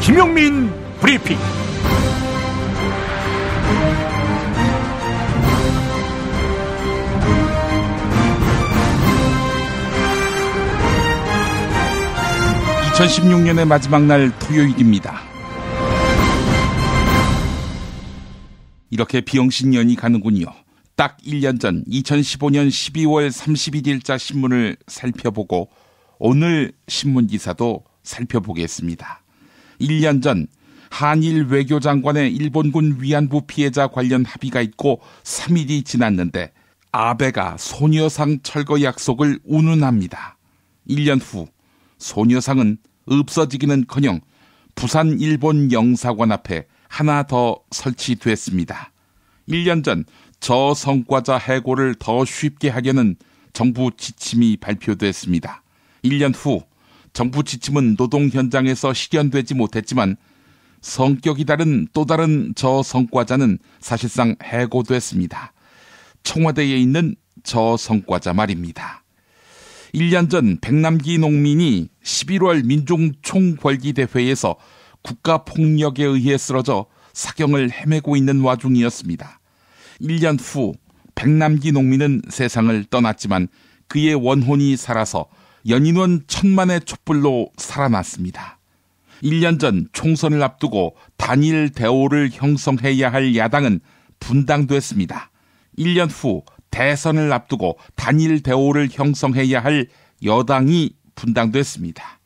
김용민 브리핑. (2016년의) 마지막 날 토요일입니다. 이렇게 비영신년이 가는군요. 딱 1년 전 2015년 12월 31일자 신문을 살펴보고 오늘 신문기사도 살펴보겠습니다. 1년 전 한일 외교장관의 일본군 위안부 피해자 관련 합의가 있고 3일이 지났는데 아베가 소녀상 철거 약속을 운운합니다. 1년 후 소녀상은 없어지기는커녕 부산 일본 영사관 앞에 하나 더 설치됐습니다. 1년 전 저성과자 해고를 더 쉽게 하려는 정부 지침이 발표됐습니다. 1년 후 정부 지침은 노동 현장에서 실현되지 못했지만 성격이 다른 또 다른 저성과자는 사실상 해고됐습니다. 청와대에 있는 저성과자 말입니다. 1년 전 백남기 농민이 11월 민중총궐기대회에서 국가폭력에 의해 쓰러져 사경을 헤매고 있는 와중이었습니다. 1년 후 백남기 농민은 세상을 떠났지만 그의 원혼이 살아서 연인원 1000만의 촛불로 살아났습니다. 1년 전 총선을 앞두고 단일 대오를 형성해야 할 야당은 분당됐습니다. 1년 후 대선을 앞두고 단일 대오를 형성해야 할 여당이 분당됐습니다.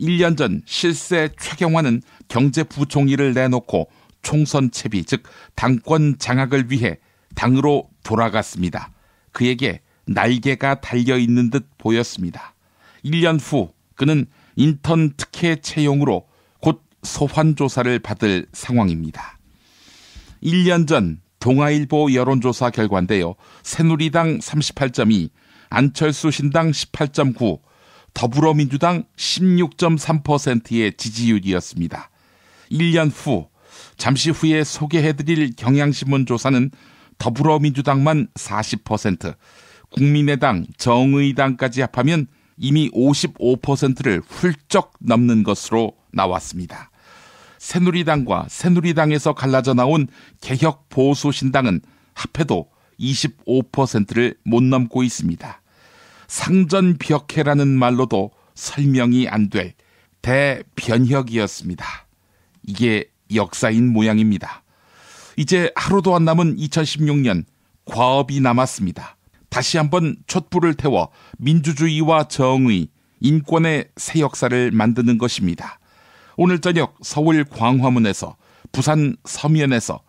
1년 전 실세 최경환은 경제부총리를 내놓고 총선 채비, 즉 당권 장악을 위해 당으로 돌아갔습니다. 그에게 날개가 달려있는 듯 보였습니다. 1년 후 그는 인턴 특혜 채용으로 곧 소환조사를 받을 상황입니다. 1년 전 동아일보 여론조사 결과인데요. 새누리당 38.2, 안철수 신당 18.9, 더불어민주당 16.3%의 지지율이었습니다. 1년 후 잠시 후에 소개해드릴 경향신문 조사는 더불어민주당만 40%, 국민의당, 정의당까지 합하면 이미 55%를 훌쩍 넘는 것으로 나왔습니다. 새누리당과 새누리당에서 갈라져 나온 개혁보수신당은 합해도 25%를 못 넘고 있습니다. 상전벽해라는 말로도 설명이 안 될 대변혁이었습니다. 이게 역사인 모양입니다. 이제 하루도 안 남은 2016년, 과업이 남았습니다. 다시 한번 촛불을 태워 민주주의와 정의, 인권의 새 역사를 만드는 것입니다. 오늘 저녁 서울 광화문에서, 부산 서면에서,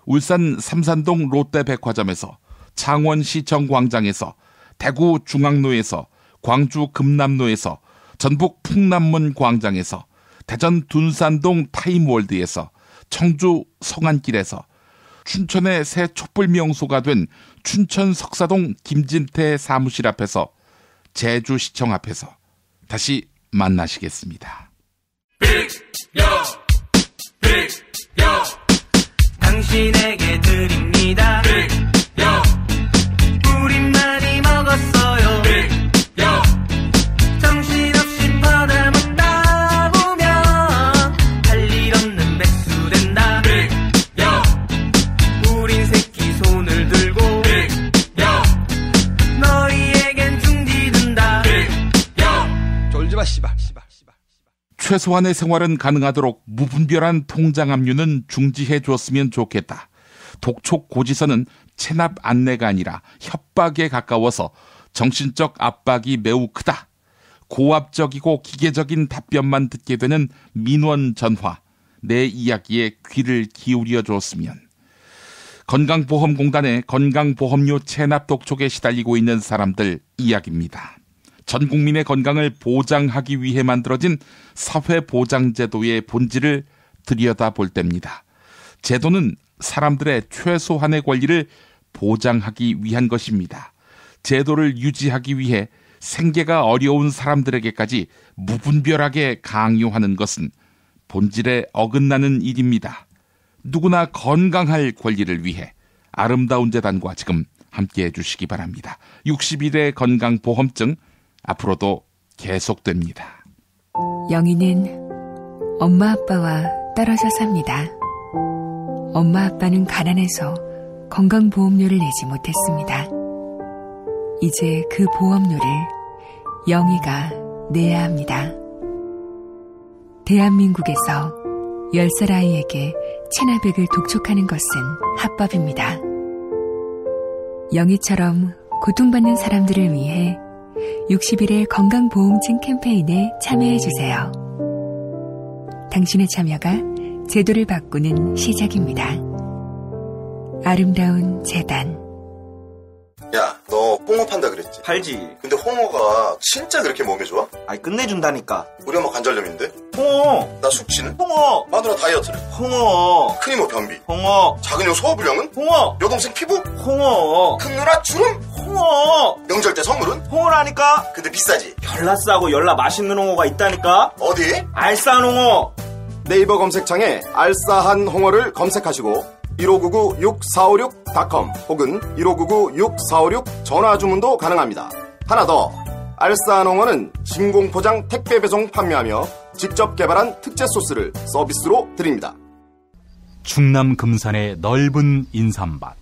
울산 삼산동 롯데백화점에서, 창원시청 광장에서, 대구 중앙로에서, 광주 금남로에서, 전북 풍남문 광장에서, 대전 둔산동 타임월드에서, 청주 성안길에서, 춘천의 새 촛불 명소가 된 춘천 석사동 김진태 사무실 앞에서, 제주시청 앞에서 다시 만나시겠습니다. 당신에게 드립니다. 우린 많이 먹었어요. 정신없이 받아먹다 보면 할 일 없는 백수 된다. 우린 새끼 손을 들고 너희에겐 중지된다. 졸지마 씨발. 최소한의 생활은 가능하도록 무분별한 통장 압류는 중지해 줬으면 좋겠다. 독촉 고지서는 체납 안내가 아니라 협박에 가까워서 정신적 압박이 매우 크다. 고압적이고 기계적인 답변만 듣게 되는 민원 전화, 내 이야기에 귀를 기울여 줬으면. 건강보험공단의 건강보험료 체납 독촉에 시달리고 있는 사람들 이야기입니다. 전 국민의 건강을 보장하기 위해 만들어진 사회보장제도의 본질을 들여다볼 때입니다. 제도는 사람들의 최소한의 권리를 보장하기 위한 것입니다. 제도를 유지하기 위해 생계가 어려운 사람들에게까지 무분별하게 강요하는 것은 본질에 어긋나는 일입니다. 누구나 건강할 권리를 위해 아름다운 재단과 지금 함께해 주시기 바랍니다. 60일의 건강보험증 앞으로도 계속됩니다. 영희는 엄마 아빠와 떨어져 삽니다. 엄마 아빠는 가난해서 건강보험료를 내지 못했습니다. 이제 그 보험료를 영희가 내야 합니다. 대한민국에서 10살 아이에게 체나백을 독촉하는 것은 합법입니다. 영희처럼 고통받는 사람들을 위해 60일의 건강보험증 캠페인에 참여해주세요. 당신의 참여가 제도를 바꾸는 시작입니다. 아름다운 재단. 야, 너 홍어 판다 그랬지? 팔지. 근데 홍어가 진짜 그렇게 몸에 좋아? 아니 끝내준다니까. 우리 엄마 관절염인데? 홍어. 나 숙취는? 홍어. 마누라 다이어트는? 홍어. 큰 이모 변비? 홍어. 작은 형 소화불량은? 홍어. 여동생 피부? 홍어. 큰 누나 주름? 홍어. 명절 때 선물은? 홍어라니까. 근데 비싸지? 열나 싸고 열나 맛있는 홍어가 있다니까. 어디? 알싸한 홍어. 네이버 검색창에 알싸한 홍어를 검색하시고 1599-6456.com 혹은 1599-6456 전화주문도 가능합니다. 하나 더, 알싸한 홍어는 진공포장 택배 배송 판매하며 직접 개발한 특제 소스를 서비스로 드립니다. 충남 금산의 넓은 인삼밭,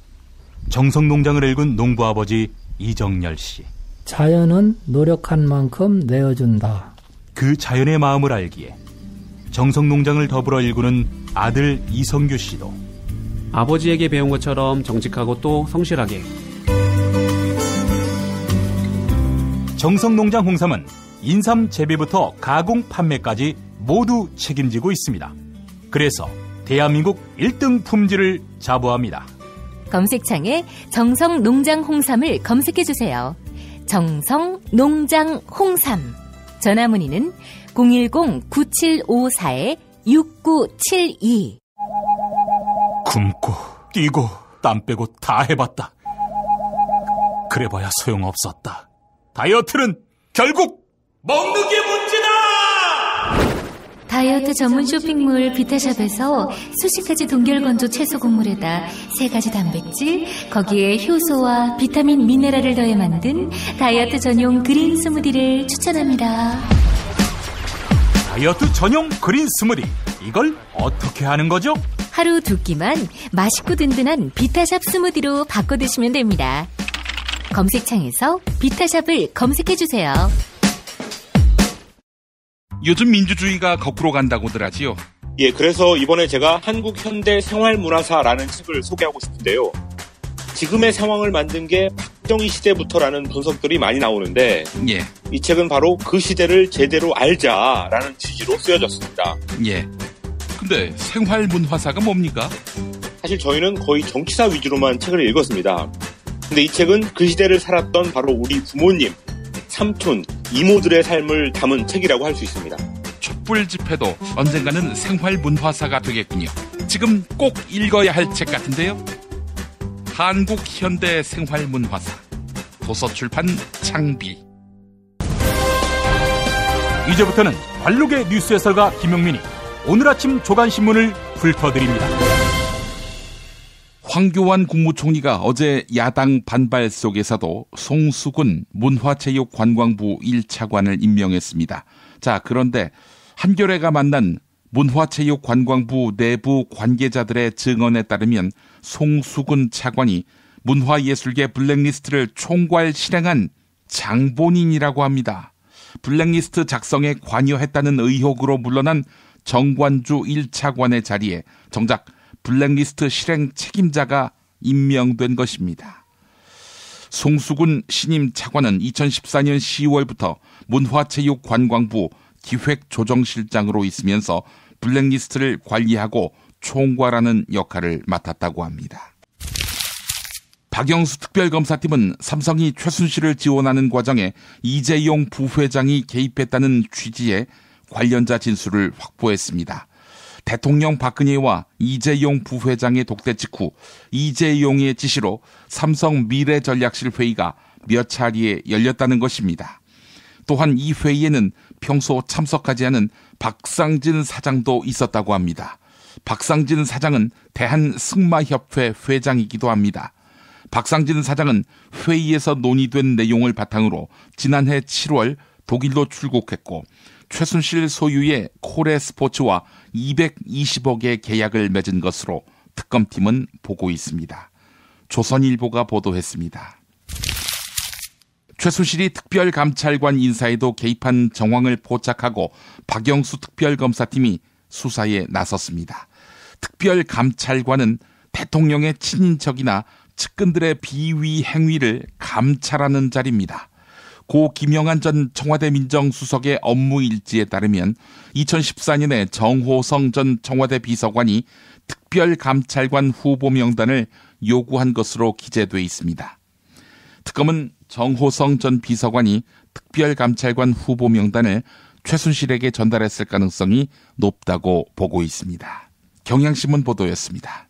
정성농장을 일군 농부아버지 이정열 씨. 자연은 노력한 만큼 내어준다. 그 자연의 마음을 알기에 정성농장을 더불어 일구는 아들 이성규 씨도 아버지에게 배운 것처럼 정직하고 또 성실하게. 정성농장 홍삼은 인삼 재배부터 가공 판매까지 모두 책임지고 있습니다. 그래서 대한민국 1등 품질을 자부합니다. 검색창에 정성농장 홍삼을 검색해주세요. 정성농장 홍삼. 전화문의는 010-9754-6972. 굶고 뛰고 땀 빼고 다 해봤다. 그래봐야 소용없었다. 다이어트는 결국 먹는 게 문제다! 다이어트 전문 쇼핑몰 비타샵에서 수식가지 동결건조 채소 곡물에다 3가지 단백질, 거기에 효소와 비타민 미네랄을 더해 만든 다이어트 전용 그린 스무디를 추천합니다. 다이어트 전용 그린 스무디, 이걸 어떻게 하는 거죠? 하루 2끼만 맛있고 든든한 비타샵 스무디로 바꿔 드시면 됩니다. 검색창에서 비타샵을 검색해주세요. 요즘 민주주의가 거꾸로 간다고들 하지요. 예, 그래서 이번에 제가 한국 현대 생활문화사라는 책을 소개하고 싶은데요. 지금의 상황을 만든 게 박정희 시대부터라는 분석들이 많이 나오는데, 예. 이 책은 바로 그 시대를 제대로 알자라는 취지로 쓰여졌습니다. 예. 근데 생활문화사가 뭡니까? 사실 저희는 거의 정치사 위주로만 책을 읽었습니다. 근데 이 책은 그 시대를 살았던 바로 우리 부모님, 삼촌, 이모들의 삶을 담은 책이라고 할 수 있습니다. 촛불 집회도 언젠가는 생활문화사가 되겠군요. 지금 꼭 읽어야 할 책 같은데요. 한국 현대 생활문화사, 도서출판 창비. 이제부터는 관록의 뉴스 해설가 김용민이 오늘 아침 조간신문을 훑어드립니다. 황교안 국무총리가 어제 야당 반발 속에서도 송수근 문화체육관광부 1차관을 임명했습니다. 자, 그런데 한겨레가 만난 문화체육관광부 내부 관계자들의 증언에 따르면 송수근 차관이 문화예술계 블랙리스트를 총괄 실행한 장본인이라고 합니다. 블랙리스트 작성에 관여했다는 의혹으로 물러난 정관주 1차관의 자리에 정작 블랙리스트 실행 책임자가 임명된 것입니다. 송수근 신임 차관은 2014년 10월부터 문화체육관광부 기획조정실장으로 있으면서 블랙리스트를 관리하고 총괄하는 역할을 맡았다고 합니다. 박영수 특별검사팀은 삼성이 최순실을 지원하는 과정에 이재용 부회장이 개입했다는 취지의 관련자 진술을 확보했습니다. 대통령 박근혜와 이재용 부회장의 독대 직후 이재용의 지시로 삼성 미래전략실 회의가 몇 차례에 열렸다는 것입니다. 또한 이 회의에는 평소 참석하지 않은 박상진 사장도 있었다고 합니다. 박상진 사장은 대한승마협회 회장이기도 합니다. 박상진 사장은 회의에서 논의된 내용을 바탕으로 지난해 7월 독일로 출국했고 최순실 소유의 코레스포츠와 220억의 계약을 맺은 것으로 특검팀은 보고 있습니다. 조선일보가 보도했습니다. 최순실이 특별감찰관 인사에도 개입한 정황을 포착하고 박영수 특별검사팀이 수사에 나섰습니다. 특별감찰관은 대통령의 친인척이나 측근들의 비위 행위를 감찰하는 자리입니다. 고 김영한 전 청와대 민정수석의 업무 일지에 따르면 2014년에 정호성 전 청와대 비서관이 특별감찰관 후보 명단을 요구한 것으로 기재돼 있습니다. 특검은 정호성 전 비서관이 특별감찰관 후보 명단을 최순실에게 전달했을 가능성이 높다고 보고 있습니다. 경향신문 보도였습니다.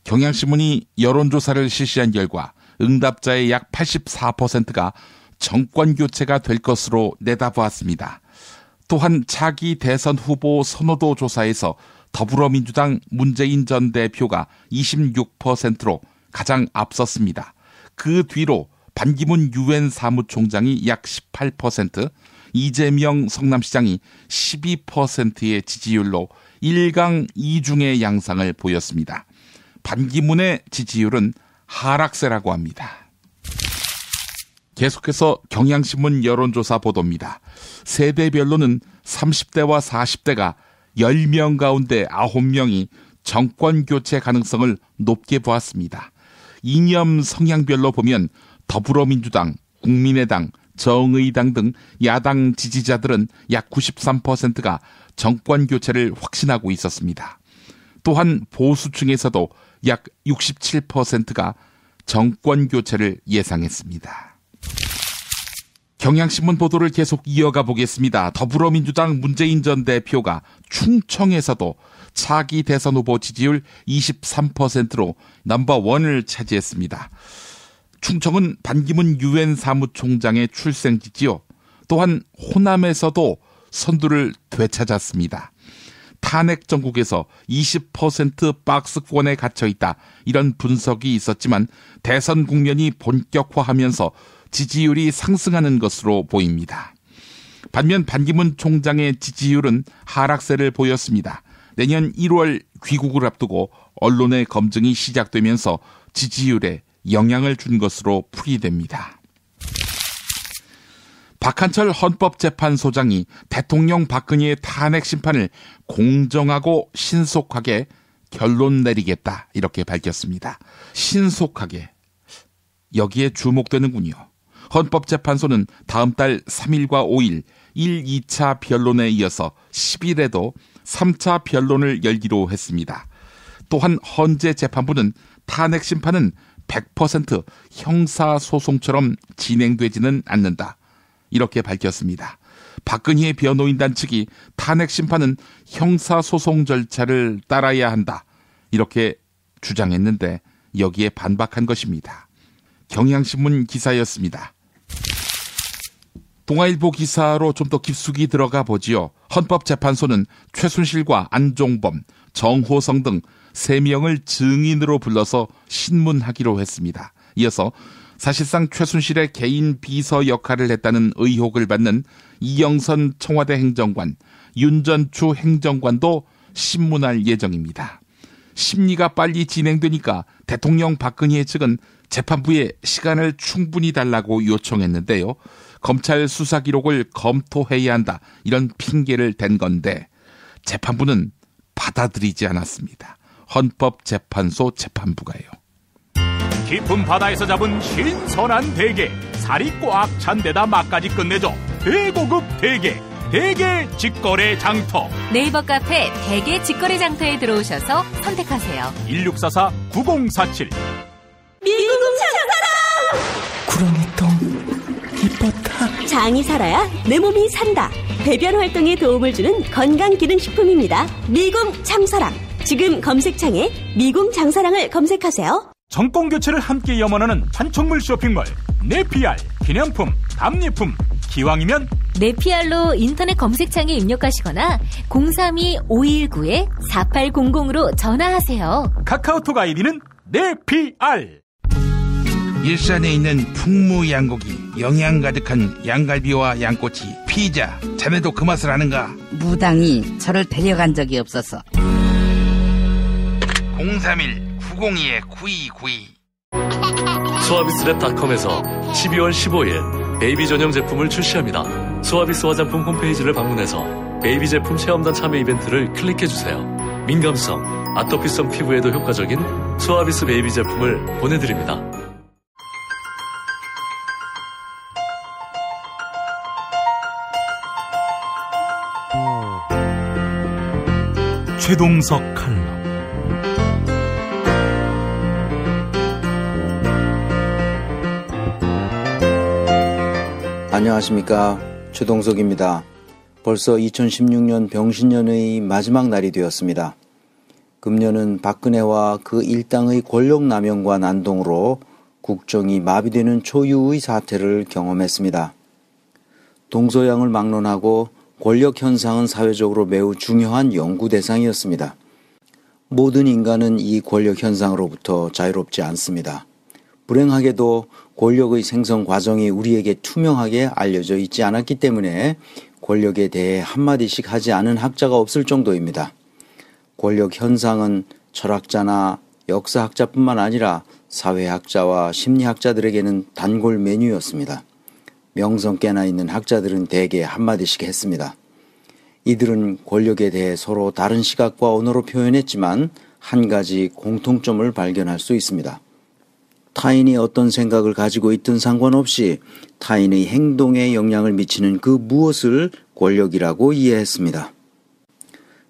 경향신문이 여론조사를 실시한 결과 응답자의 약 84%가 정권교체가 될 것으로 내다보았습니다. 또한 차기 대선 후보 선호도 조사에서 더불어민주당 문재인 전 대표가 26%로 가장 앞섰습니다. 그 뒤로 반기문 유엔 사무총장이 약 18%, 이재명 성남시장이 12%의 지지율로 1강 2중의 양상을 보였습니다. 반기문의 지지율은 하락세라고 합니다. 계속해서 경향신문 여론조사 보도입니다. 세대별로는 30대와 40대가 10명 가운데 9명이 정권교체 가능성을 높게 보았습니다. 이념 성향별로 보면 더불어민주당, 국민의당, 정의당 등 야당 지지자들은 약 93%가 정권교체를 확신하고 있었습니다. 또한 보수층에서도 약 67%가 정권교체를 예상했습니다. 경향신문 보도를 계속 이어가 보겠습니다. 더불어민주당 문재인 전 대표가 충청에서도 차기 대선 후보 지지율 23%로 넘버원을 차지했습니다. 충청은 반기문 유엔 사무총장의 출생지지요. 또한 호남에서도 선두를 되찾았습니다. 탄핵 정국에서 20% 박스권에 갇혀있다, 이런 분석이 있었지만 대선 국면이 본격화하면서 지지율이 상승하는 것으로 보입니다. 반면 반기문 총장의 지지율은 하락세를 보였습니다. 내년 1월 귀국을 앞두고 언론의 검증이 시작되면서 지지율에 영향을 준 것으로 풀이됩니다. 박한철 헌법재판소장이 대통령 박근혜의 탄핵 심판을 공정하고 신속하게 결론 내리겠다, 이렇게 밝혔습니다. 신속하게, 여기에 주목되는군요. 헌법재판소는 다음 달 3일과 5일 1, 2차 변론에 이어서 10일에도 3차 변론을 열기로 했습니다. 또한 헌재 재판부는 탄핵 심판은 100% 형사소송처럼 진행되지는 않는다, 이렇게 밝혔습니다. 박근혜 변호인단 측이 탄핵 심판은 형사소송 절차를 따라야 한다, 이렇게 주장했는데 여기에 반박한 것입니다. 경향신문 기사였습니다. 동아일보 기사로 좀 더 깊숙이 들어가 보지요. 헌법재판소는 최순실과 안종범, 정호성 등 3명을 증인으로 불러서 신문하기로 했습니다. 이어서 사실상 최순실의 개인 비서 역할을 했다는 의혹을 받는 이영선 청와대 행정관, 윤전추 행정관도 신문할 예정입니다. 심리가 빨리 진행되니까 대통령 박근혜 측은 재판부에 시간을 충분히 달라고 요청했는데요. 검찰 수사 기록을 검토해야 한다, 이런 핑계를 댄 건데 재판부는 받아들이지 않았습니다. 헌법재판소 재판부가요. 깊은 바다에서 잡은 신선한 대게, 살이 꽉 찬 데다 맛까지 끝내줘. 대고급 대게, 대게 직거래 장터. 네이버 카페 대게 직거래 장터에 들어오셔서 선택하세요. 1644-9047. 미궁 장사랑! 구렁이똥 이뻤다. 장이 살아야 내 몸이 산다. 배변 활동에 도움을 주는 건강기능식품입니다. 미궁 장사랑. 지금 검색창에 미궁 장사랑을 검색하세요. 정권교체를 함께 염원하는 판촉물 쇼핑몰 네피알. 기념품, 답례품, 기왕이면 네피알로 인터넷 검색창에 입력하시거나 032-519-4800으로 전화하세요. 카카오톡 아이디는 네피알. 일산에 있는 풍무양고기, 영양 가득한 양갈비와 양꼬치, 피의자, 자네도 그 맛을 아는가? 무당이 저를 데려간 적이 없어서. 031-902-9292 수아비스랩닷컴에서 12월 15일 베이비 전용 제품을 출시합니다. 수아비스 화장품 홈페이지를 방문해서 베이비 제품 체험단 참여 이벤트를 클릭해주세요. 민감성, 아토피성 피부에도 효과적인 수아비스 베이비 제품을 보내드립니다. 최동석 칼럼. 안녕하십니까, 최동석입니다. 벌써 2016년 병신년의 마지막 날이 되었습니다. 금년은 박근혜와 그 일당의 권력 남용과 난동으로 국정이 마비되는 초유의 사태를 경험했습니다. 동서양을 막론하고 권력 현상은 사회적으로 매우 중요한 연구 대상이었습니다. 모든 인간은 이 권력 현상으로부터 자유롭지 않습니다. 불행하게도 권력의 생성 과정이 우리에게 투명하게 알려져 있지 않았기 때문에 권력에 대해 한마디씩 하지 않은 학자가 없을 정도입니다. 권력 현상은 철학자나 역사학자뿐만 아니라 사회학자와 심리학자들에게는 단골 메뉴였습니다. 명성께나 있는 학자들은 대개 한마디씩 했습니다. 이들은 권력에 대해 서로 다른 시각과 언어로 표현했지만 한 가지 공통점을 발견할 수 있습니다. 타인이 어떤 생각을 가지고 있든 상관없이 타인의 행동에 영향을 미치는 그 무엇을 권력이라고 이해했습니다.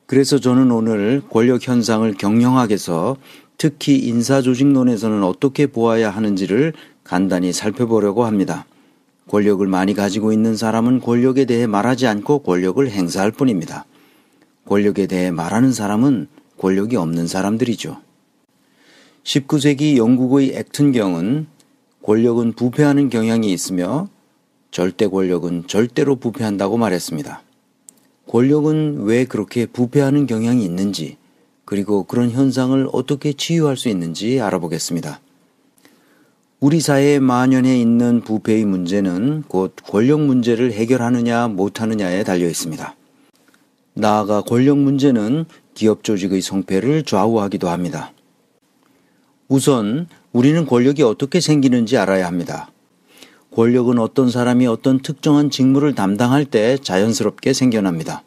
그래서 저는 오늘 권력 현상을 경영학에서 특히 인사조직론에서는 어떻게 보아야 하는지를 간단히 살펴보려고 합니다. 권력을 많이 가지고 있는 사람은 권력에 대해 말하지 않고 권력을 행사할 뿐입니다. 권력에 대해 말하는 사람은 권력이 없는 사람들이죠. 19세기 영국의 액튼경은 권력은 부패하는 경향이 있으며 절대 권력은 절대로 부패한다고 말했습니다. 권력은 왜 그렇게 부패하는 경향이 있는지, 그리고 그런 현상을 어떻게 치유할 수 있는지 알아보겠습니다. 우리 사회에 만연해 있는 부패의 문제는 곧 권력 문제를 해결하느냐 못하느냐에 달려 있습니다. 나아가 권력 문제는 기업 조직의 성패를 좌우하기도 합니다. 우선 우리는 권력이 어떻게 생기는지 알아야 합니다. 권력은 어떤 사람이 어떤 특정한 직무를 담당할 때 자연스럽게 생겨납니다.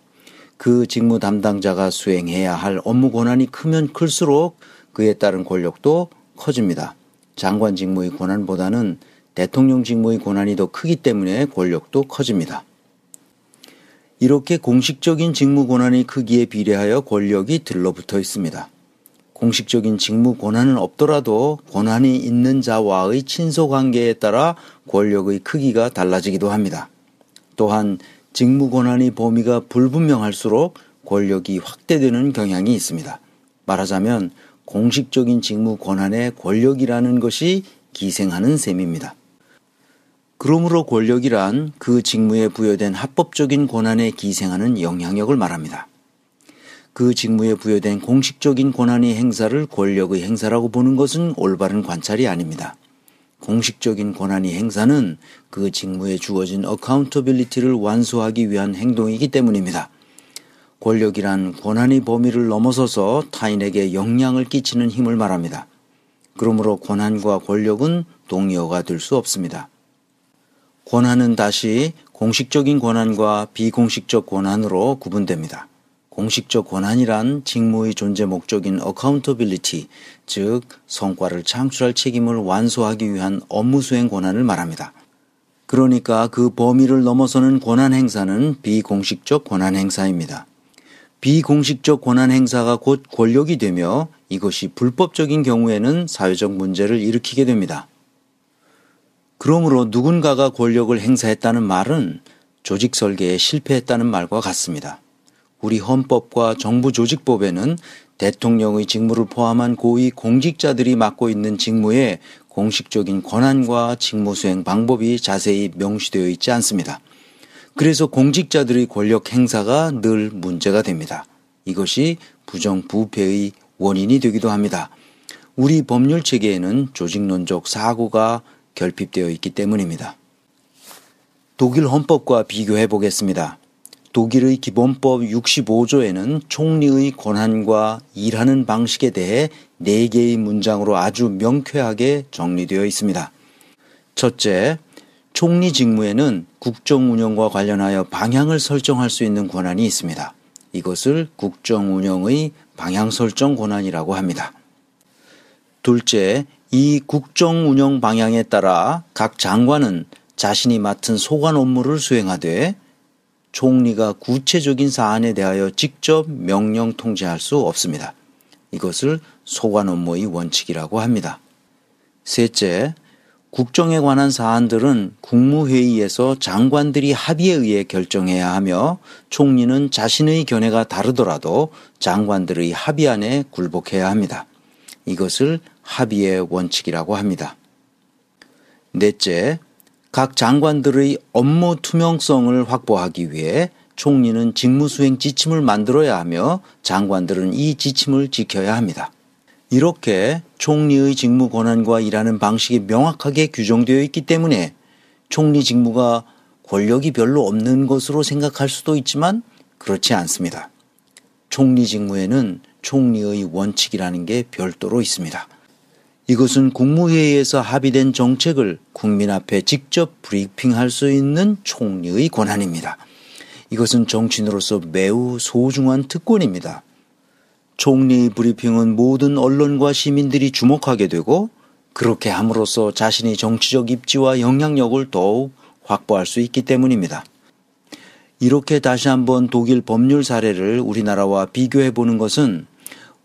그 직무 담당자가 수행해야 할 업무 권한이 크면 클수록 그에 따른 권력도 커집니다. 장관 직무의 권한보다는 대통령 직무의 권한이 더 크기 때문에 권력도 커집니다. 이렇게 공식적인 직무 권한의 크기에 비례하여 권력이 들러붙어 있습니다. 공식적인 직무 권한은 없더라도 권한이 있는 자와의 친소관계에 따라 권력의 크기가 달라지기도 합니다. 또한 직무 권한의 범위가 불분명할수록 권력이 확대되는 경향이 있습니다. 말하자면 공식적인 직무 권한의 권력이라는 것이 기생하는 셈입니다. 그러므로 권력이란 그 직무에 부여된 합법적인 권한에 기생하는 영향력을 말합니다. 그 직무에 부여된 공식적인 권한의 행사를 권력의 행사라고 보는 것은 올바른 관찰이 아닙니다. 공식적인 권한의 행사는 그 직무에 주어진 어카운터빌리티를 완수하기 위한 행동이기 때문입니다. 권력이란 권한의 범위를 넘어서서 타인에게 영향을 끼치는 힘을 말합니다. 그러므로 권한과 권력은 동의어가 될 수 없습니다. 권한은 다시 공식적인 권한과 비공식적 권한으로 구분됩니다. 공식적 권한이란 직무의 존재 목적인 어카운터빌리티, 즉 성과를 창출할 책임을 완수하기 위한 업무 수행 권한을 말합니다. 그러니까 그 범위를 넘어서는 권한 행사는 비공식적 권한 행사입니다. 비공식적 권한 행사가 곧 권력이 되며 이것이 불법적인 경우에는 사회적 문제를 일으키게 됩니다. 그러므로 누군가가 권력을 행사했다는 말은 조직 설계에 실패했다는 말과 같습니다. 우리 헌법과 정부조직법에는 대통령의 직무를 포함한 고위 공직자들이 맡고 있는 직무에 공식적인 권한과 직무 수행 방법이 자세히 명시되어 있지 않습니다. 그래서 공직자들의 권력 행사가 늘 문제가 됩니다. 이것이 부정부패의 원인이 되기도 합니다. 우리 법률 체계에는 조직론적 사고가 결핍되어 있기 때문입니다. 독일 헌법과 비교해 보겠습니다. 독일의 기본법 65조에는 총리의 권한과 일하는 방식에 대해 4개의 문장으로 아주 명쾌하게 정리되어 있습니다. 첫째, 총리 직무에는 국정 운영과 관련하여 방향을 설정할 수 있는 권한이 있습니다. 이것을 국정 운영의 방향 설정 권한이라고 합니다. 둘째, 이 국정 운영 방향에 따라 각 장관은 자신이 맡은 소관 업무를 수행하되 총리가 구체적인 사안에 대하여 직접 명령 통제할 수 없습니다. 이것을 소관 업무의 원칙이라고 합니다. 셋째, 국정에 관한 사안들은 국무회의에서 장관들이 합의에 의해 결정해야 하며 총리는 자신의 견해가 다르더라도 장관들의 합의 안에 굴복해야 합니다. 이것을 합의의 원칙이라고 합니다. 넷째, 각 장관들의 업무 투명성을 확보하기 위해 총리는 직무수행 지침을 만들어야 하며 장관들은 이 지침을 지켜야 합니다. 이렇게 총리의 직무 권한과 일하는 방식이 명확하게 규정되어 있기 때문에 총리 직무가 권력이 별로 없는 것으로 생각할 수도 있지만 그렇지 않습니다. 총리 직무에는 총리의 원칙이라는 게 별도로 있습니다. 이것은 국무회의에서 합의된 정책을 국민 앞에 직접 브리핑할 수 있는 총리의 권한입니다. 이것은 정치인으로서 매우 소중한 특권입니다. 총리의 브리핑은 모든 언론과 시민들이 주목하게 되고 그렇게 함으로써 자신의 정치적 입지와 영향력을 더욱 확보할 수 있기 때문입니다. 이렇게 다시 한번 독일 법률 사례를 우리나라와 비교해 보는 것은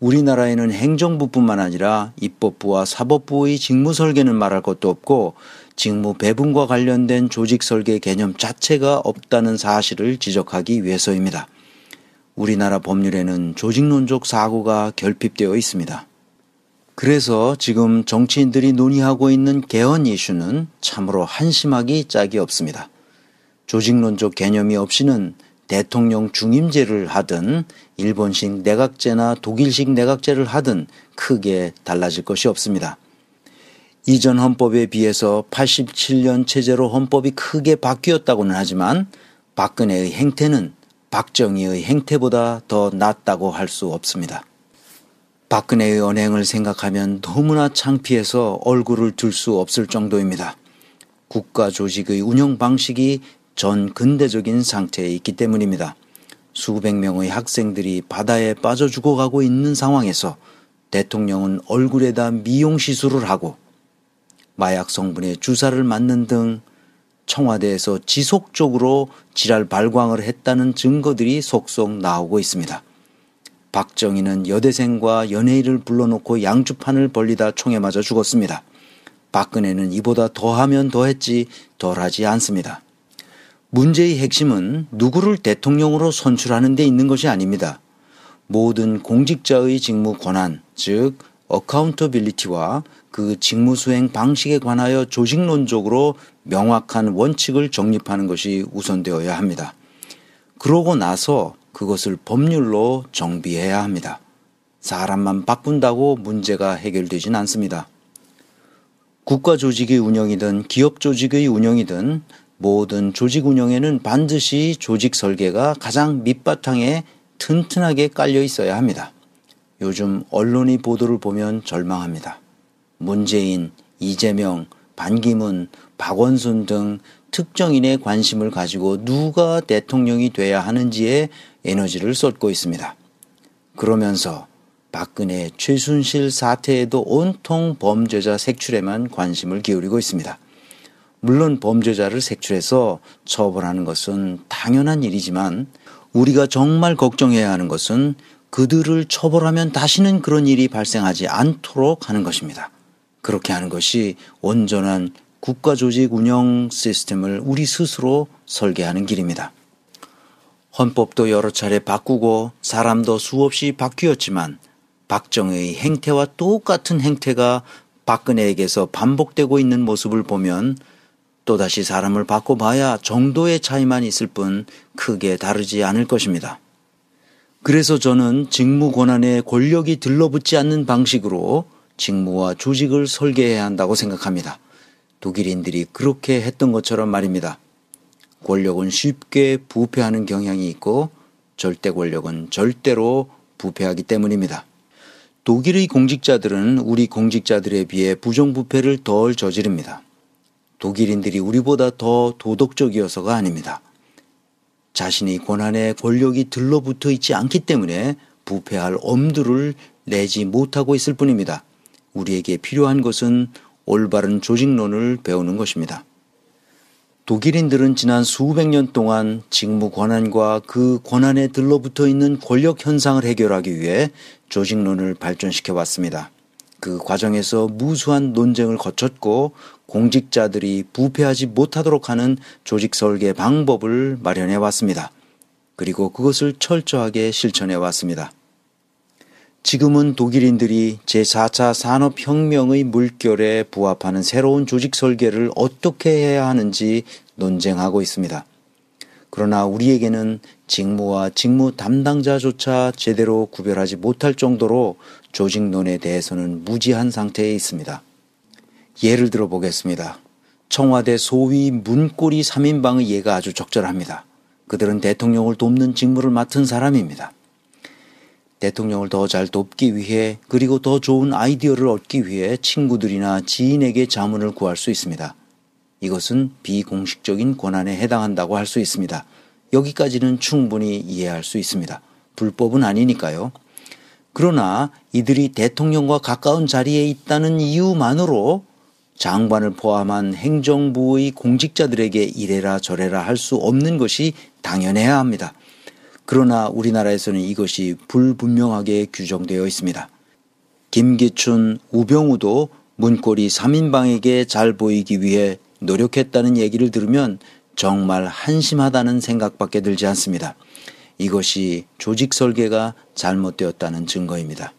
우리나라에는 행정부뿐만 아니라 입법부와 사법부의 직무 설계는 말할 것도 없고 직무 배분과 관련된 조직 설계 개념 자체가 없다는 사실을 지적하기 위해서입니다. 우리나라 법률에는 조직론적 사고가 결핍되어 있습니다. 그래서 지금 정치인들이 논의하고 있는 개헌 이슈는 참으로 한심하기 짝이 없습니다. 조직론적 개념이 없이는 대통령 중임제를 하든 일본식 내각제나 독일식 내각제를 하든 크게 달라질 것이 없습니다. 이전 헌법에 비해서 87년 체제로 헌법이 크게 바뀌었다고는 하지만 박근혜의 행태는 박정희의 행태보다 더 낫다고 할 수 없습니다. 박근혜의 언행을 생각하면 너무나 창피해서 얼굴을 들 수 없을 정도입니다. 국가 조직의 운영 방식이 전 근대적인 상태에 있기 때문입니다. 수백 명의 학생들이 바다에 빠져 죽어가고 있는 상황에서 대통령은 얼굴에다 미용 시술을 하고 마약 성분의 주사를 맞는 등 청와대에서 지속적으로 지랄 발광을 했다는 증거들이 속속 나오고 있습니다. 박정희는 여대생과 연예인을 불러놓고 양주판을 벌리다 총에 맞아 죽었습니다. 박근혜는 이보다 더하면 더했지 덜하지 않습니다. 문제의 핵심은 누구를 대통령으로 선출하는 데 있는 것이 아닙니다. 모든 공직자의 직무 권한, 즉 어카운터빌리티와 그 직무 수행 방식에 관하여 조직론적으로 명확한 원칙을 정립하는 것이 우선되어야 합니다. 그러고 나서 그것을 법률로 정비해야 합니다. 사람만 바꾼다고 문제가 해결되진 않습니다. 국가 조직의 운영이든 기업 조직의 운영이든 모든 조직 운영에는 반드시 조직 설계가 가장 밑바탕에 튼튼하게 깔려 있어야 합니다. 요즘 언론의 보도를 보면 절망합니다. 문재인, 이재명, 반기문, 박원순 등 특정인의 관심을 가지고 누가 대통령이 돼야 하는지에 에너지를 쏟고 있습니다. 그러면서 박근혜, 최순실 사태에도 온통 범죄자 색출에만 관심을 기울이고 있습니다. 물론 범죄자를 색출해서 처벌하는 것은 당연한 일이지만 우리가 정말 걱정해야 하는 것은 그들을 처벌하면 다시는 그런 일이 발생하지 않도록 하는 것입니다. 그렇게 하는 것이 온전한 국가조직 운영 시스템을 우리 스스로 설계하는 길입니다. 헌법도 여러 차례 바꾸고 사람도 수없이 바뀌었지만 박정희의 행태와 똑같은 행태가 박근혜에게서 반복되고 있는 모습을 보면 또다시 사람을 바꿔봐야 정도의 차이만 있을 뿐 크게 다르지 않을 것입니다. 그래서 저는 직무 권한에 권력이 들러붙지 않는 방식으로 직무와 조직을 설계해야 한다고 생각합니다. 독일인들이 그렇게 했던 것처럼 말입니다. 권력은 쉽게 부패하는 경향이 있고 절대 권력은 절대로 부패하기 때문입니다. 독일의 공직자들은 우리 공직자들에 비해 부정부패를 덜 저지릅니다. 독일인들이 우리보다 더 도덕적이어서가 아닙니다. 자신의 권한에 권력이 들러붙어 있지 않기 때문에 부패할 엄두를 내지 못하고 있을 뿐입니다. 우리에게 필요한 것은 올바른 조직론을 배우는 것입니다. 독일인들은 지난 수백 년 동안 직무 권한과 그 권한에 들러붙어 있는 권력 현상을 해결하기 위해 조직론을 발전시켜 왔습니다. 그 과정에서 무수한 논쟁을 거쳤고 공직자들이 부패하지 못하도록 하는 조직 설계 방법을 마련해 왔습니다. 그리고 그것을 철저하게 실천해 왔습니다. 지금은 독일인들이 제4차 산업혁명의 물결에 부합하는 새로운 조직 설계를 어떻게 해야 하는지 논쟁하고 있습니다. 그러나 우리에게는 직무와 직무 담당자조차 제대로 구별하지 못할 정도로 조직론에 대해서는 무지한 상태에 있습니다. 예를 들어 보겠습니다. 청와대 소위 문고리 3인방의 예가 아주 적절합니다. 그들은 대통령을 돕는 직무를 맡은 사람입니다. 대통령을 더 잘 돕기 위해 그리고 더 좋은 아이디어를 얻기 위해 친구들이나 지인에게 자문을 구할 수 있습니다. 이것은 비공식적인 권한에 해당한다고 할 수 있습니다. 여기까지는 충분히 이해할 수 있습니다. 불법은 아니니까요. 그러나 이들이 대통령과 가까운 자리에 있다는 이유만으로 장관을 포함한 행정부의 공직자들에게 이래라 저래라 할 수 없는 것이 당연해야 합니다. 그러나 우리나라에서는 이것이 불분명하게 규정되어 있습니다. 김기춘, 우병우도 문고리 3인방에게 잘 보이기 위해 노력했다는 얘기를 들으면 정말 한심하다는 생각밖에 들지 않습니다. 이것이 조직 설계가 잘못되었다는 증거입니다.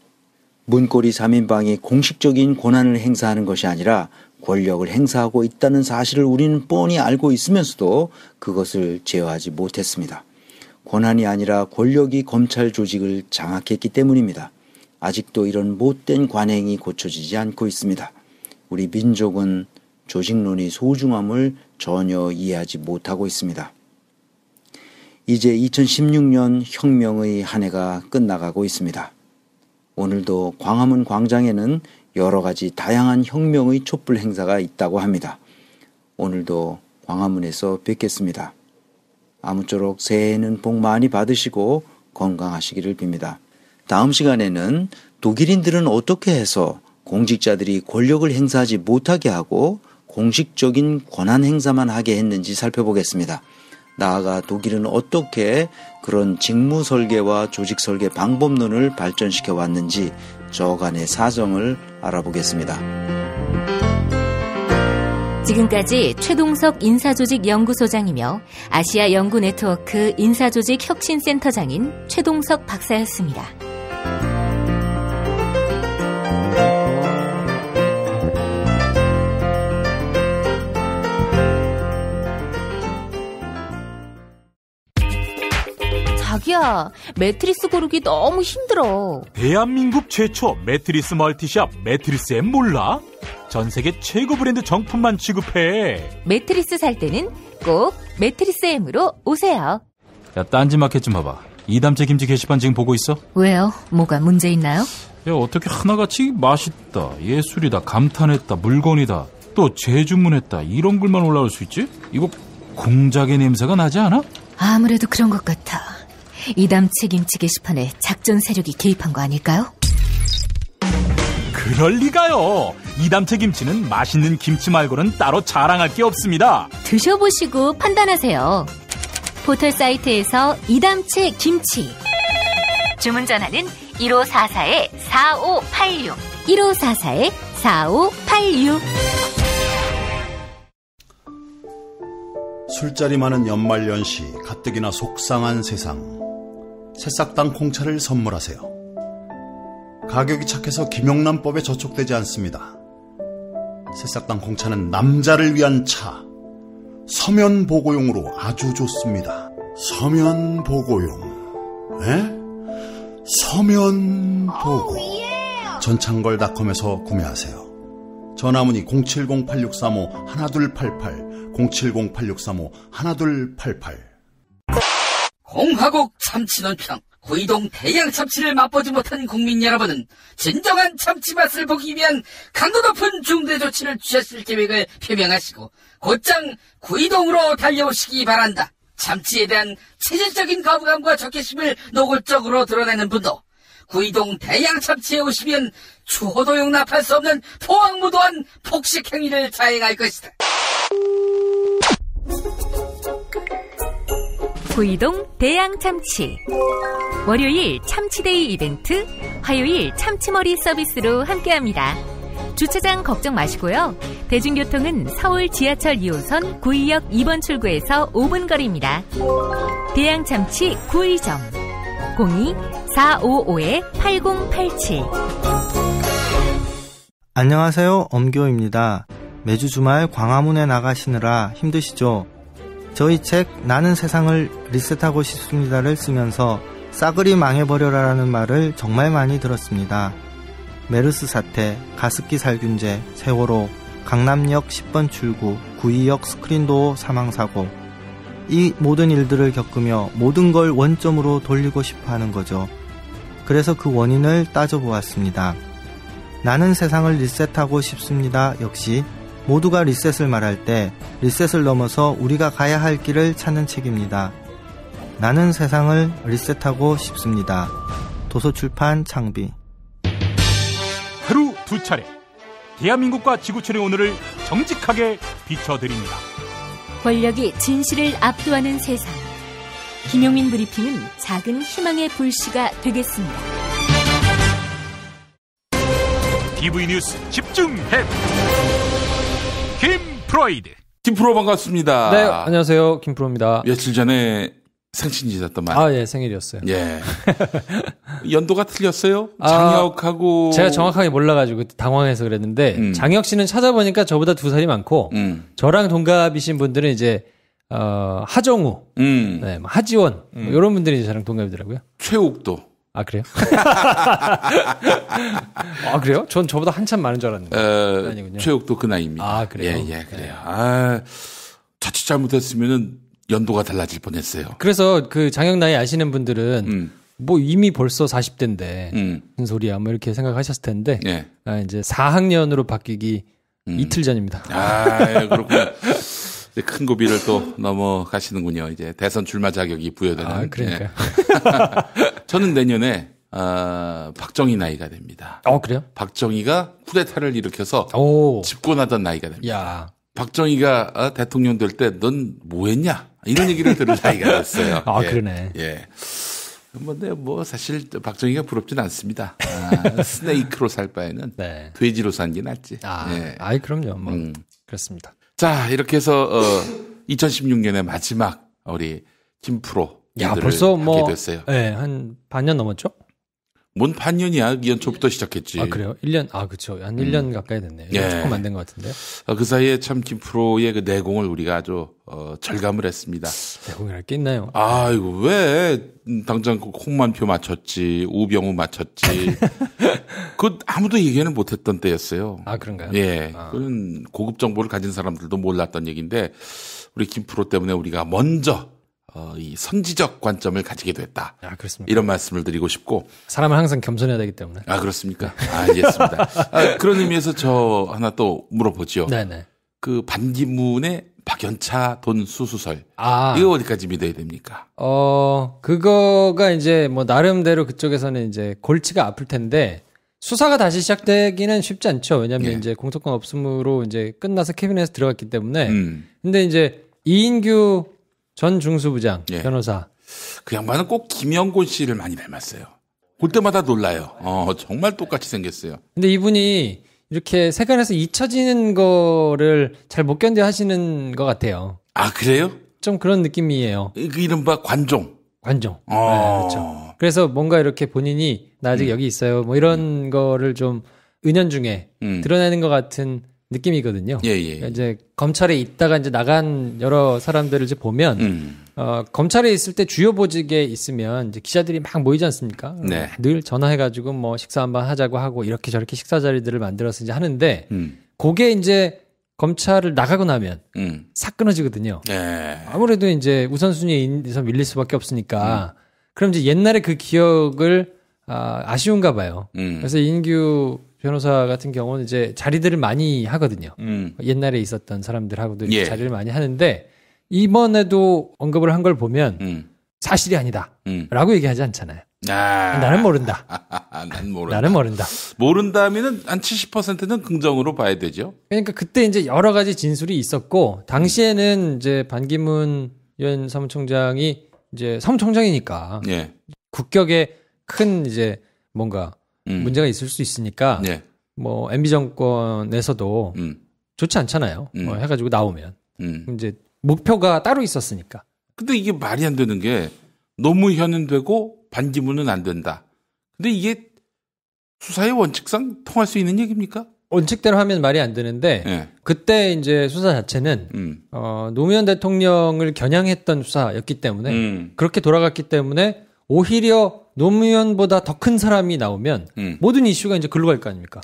문고리 3인방이 공식적인 권한을 행사하는 것이 아니라 권력을 행사하고 있다는 사실을 우리는 뻔히 알고 있으면서도 그것을 제어하지 못했습니다. 권한이 아니라 권력이 검찰 조직을 장악했기 때문입니다. 아직도 이런 못된 관행이 고쳐지지 않고 있습니다. 우리 민족은 조직론의 소중함을 전혀 이해하지 못하고 있습니다. 이제 2016년 혁명의 한 해가 끝나가고 있습니다. 오늘도 광화문 광장에는 여러 가지 다양한 혁명의 촛불 행사가 있다고 합니다. 오늘도 광화문에서 뵙겠습니다. 아무쪼록 새해에는 복 많이 받으시고 건강하시기를 빕니다. 다음 시간에는 독일인들은 어떻게 해서 공직자들이 권력을 행사하지 못하게 하고 공식적인 권한 행사만 하게 했는지 살펴보겠습니다. 나아가 독일은 어떻게 그런 직무 설계와 조직 설계 방법론을 발전시켜 왔는지 저간의 사정을 알아보겠습니다. 지금까지 최동석 인사조직연구소장이며 아시아 연구 네트워크 인사조직 혁신센터장인 최동석 박사였습니다. 자기야, 매트리스 고르기 너무 힘들어. 대한민국 최초 매트리스 멀티샵 매트리스엠 몰라? 전 세계 최고 브랜드 정품만 취급해. 매트리스 살 때는 꼭 매트리스엠으로 오세요. 야, 딴지마켓 좀 봐봐. 이담채 김치 게시판 지금 보고 있어? 왜요? 뭐가 문제 있나요? 야, 어떻게 하나같이 맛있다, 예술이다, 감탄했다, 물건이다, 또 재주문했다 이런 글만 올라올 수 있지? 이거 공작의 냄새가 나지 않아? 아무래도 그런 것 같아. 이담채 김치 게시판에 작전 세력이 개입한 거 아닐까요? 그럴 리가요. 이담채 김치는 맛있는 김치 말고는 따로 자랑할 게 없습니다. 드셔보시고 판단하세요. 포털 사이트에서 이담채 김치. 주문 전화는 1544-4586 1544-4586. 술자리 많은 연말연시, 가뜩이나 속상한 세상. 새싹당 콩차를 선물하세요. 가격이 착해서 김영란법에 저촉되지 않습니다. 새싹당 콩차는 남자를 위한 차. 서면보고용으로 아주 좋습니다. 서면보고용. 에? 서면보고. 전창걸닷컴에서 구매하세요. 전화문의 070-8635-1288, 070-8635-1288. 공화국 참치논평 구이동 대양 참치를 맛보지 못한 국민 여러분은 진정한 참치 맛을 보기 위한 강도 높은 중대 조치를 취하실 계획을 표명하시고 곧장 구이동으로 달려오시기 바란다. 참치에 대한 체질적인 거부감과 적개심을 노골적으로 드러내는 분도 구이동 대양 참치에 오시면 추호도 용납할 수 없는 포악무도한 폭식 행위를 자행할 것이다. 구이동 대양 참치. 월요일 참치데이 이벤트, 화요일 참치머리 서비스로 함께합니다. 주차장 걱정 마시고요. 대중교통은 서울 지하철 2호선 구의역 2번 출구에서 5분 거리입니다. 대양 참치 구의점 02-455-8087. 안녕하세요. 엄교입니다. 매주 주말 광화문에 나가시느라 힘드시죠? 저희 책 나는 세상을 리셋하고 싶습니다를 쓰면서 싸그리 망해버려라라는 말을 정말 많이 들었습니다. 메르스 사태, 가습기 살균제, 세월호, 강남역 10번 출구, 구의역 스크린도어 사망사고, 이 모든 일들을 겪으며 모든 걸 원점으로 돌리고 싶어하는 거죠. 그래서 그 원인을 따져보았습니다. 나는 세상을 리셋하고 싶습니다. 역시 모두가 리셋을 말할 때 리셋을 넘어서 우리가 가야 할 길을 찾는 책입니다. 나는 세상을 리셋하고 싶습니다. 도서출판 창비. 하루 두 차례 대한민국과 지구촌의 오늘을 정직하게 비춰드립니다. 권력이 진실을 압도하는 세상. 김용민 브리핑은 작은 희망의 불씨가 되겠습니다. TV 뉴스 집중해. 김프로이드. 김프로 반갑습니다. 네, 안녕하세요. 김프로입니다. 며칠 전에 생신이셨더만. 아, 예, 생일이었어요. 예. 연도가 틀렸어요? 장혁하고. 제가 정확하게 몰라가지고 당황해서 그랬는데, 장혁 씨는 찾아보니까 저보다 2살이 많고, 저랑 동갑이신 분들은 이제, 하정우, 네, 하지원, 이런 분들이 이제 저랑 동갑이더라고요. 최욱도. 아, 그래요? 아, 그래요? 전 저보다 한참 많은 줄 알았는데. 아니군요. 최욱도 그 나이입니다. 아, 그래요? 예, 그래요. 아, 자칫 잘못했으면은 연도가 달라질 뻔했어요. 그래서 그 장혁 나이 아시는 분들은 뭐 이미 벌써 40대인데 무슨 소리야 뭐 이렇게 생각하셨을 텐데 예. 이제 4학년으로 바뀌기 이틀 전입니다. 아, 그렇군요. 큰 고비를 또 넘어가시는군요. 이제 대선 출마 자격이 부여되는. 아, 그러니까요. 예. 저는 내년에 박정희 나이가 됩니다. 그래요? 박정희가 쿠데타를 일으켜서 집권하던 나이가 됩니다. 야. 박정희가 대통령 될 때 넌 뭐했냐 이런 얘기를 들을 나이가 됐어요. 아, 예. 그러네. 예. 뭐 사실 박정희가 부럽진 않습니다. 스네이크로 살 바에는 네. 돼지로 산 게 낫지. 예. 아이 그럼요. 뭐 그렇습니다. 자, 이렇게 해서 2016년의 마지막 우리 김프로 야, 벌써 뭐 하게 됐어요. 네, 한 반년 넘었죠? 뭔 반년이야? 연초부터 시작했지. 아, 그래요? 1년, 그쵸. 한 1년 가까이 됐네요. 예. 조금 안 된 것 같은데요. 그 사이에 참 김프로의 그 내공을 우리가 아주 절감을 했습니다. 내공이랄 게 있나요? 아이고, 왜 당장 그 홍만표 맞췄지, 우병우 맞췄지. 그 아무도 얘기는 못했던 때였어요. 아, 그런가요? 예. 그건 고급 정보를 가진 사람들도 몰랐던 얘기인데 우리 김프로 때문에 우리가 먼저 이 선지적 관점을 가지게 됐다. 아, 그렇습니다. 이런 말씀을 드리고 싶고. 사람은 항상 겸손해야 되기 때문에. 아, 그렇습니까? 알겠습니다. 그런 의미에서 저 하나 또 물어보죠. 네네. 그 반기문의 박연차 돈 수수설. 이거 어디까지 믿어야 됩니까? 그거가 이제 뭐 나름대로 그쪽에서는 이제 골치가 아플 텐데 수사가 다시 시작되기는 쉽지 않죠. 왜냐하면 이제 공소권 없음으로 이제 끝나서 캐비넷에 들어갔기 때문에. 근데 이제 이인규 전 중수부장 변호사. 그 양반은 꼭 김영곤 씨를 많이 닮았어요. 볼 때마다 놀라요. 정말 똑같이 생겼어요. 근데 이분이 이렇게 세간에서 잊혀지는 거를 잘 못 견뎌 하시는 것 같아요. 아, 그래요? 좀 그런 느낌이에요. 그 이른바 관종. 네, 그렇죠. 그래서 뭔가 이렇게 본인이 나 아직 여기 있어요. 뭐 이런 거를 좀 은연중에 드러내는 것 같은 느낌이거든요. 그러니까 이제 검찰에 있다가 이제 나간 여러 사람들을 이제 보면 검찰에 있을 때 주요 보직에 있으면 이제 기자들이 막 모이지 않습니까? 네. 늘 전화해가지고 뭐 식사 한번 하자고 하고 이렇게 저렇게 식사 자리들을 만들어서 이제 하는데 그게 이제 검찰을 나가고 나면 싹 끊어지거든요. 아무래도 이제 우선순위에서 밀릴 수밖에 없으니까 그럼 이제 옛날에 그 기억을 아쉬운가 봐요. 그래서 이인규 변호사 같은 경우는 이제 자리들을 많이 하거든요. 옛날에 있었던 사람들하고도 예. 자리를 많이 하는데 이번에도 언급을 한 걸 보면 사실이 아니다 라고 얘기하지 않잖아요. 나는 모른다. 난 모른다. 나는 모른다. 모른다면은 한 70%는 긍정으로 봐야 되죠. 그러니까 그때 이제 여러 가지 진술이 있었고 당시에는 이제 반기문 유엔 사무총장이 이제 사무총장이니까 예. 국격에 큰 이제 뭔가 문제가 있을 수 있으니까 뭐 MB 정권에서도 좋지 않잖아요. 해가지고 나오면 이제 목표가 따로 있었으니까. 근데 이게 말이 안 되는 게 노무현은 되고 반기문은 안 된다. 근데 이게 수사의 원칙상 통할 수 있는 얘기입니까? 원칙대로 하면 말이 안 되는데 그때 이제 수사 자체는 노무현 대통령을 겨냥했던 수사였기 때문에 그렇게 돌아갔기 때문에 오히려 노무현보다 더 큰 사람이 나오면 모든 이슈가 이제 글로 갈 거 아닙니까?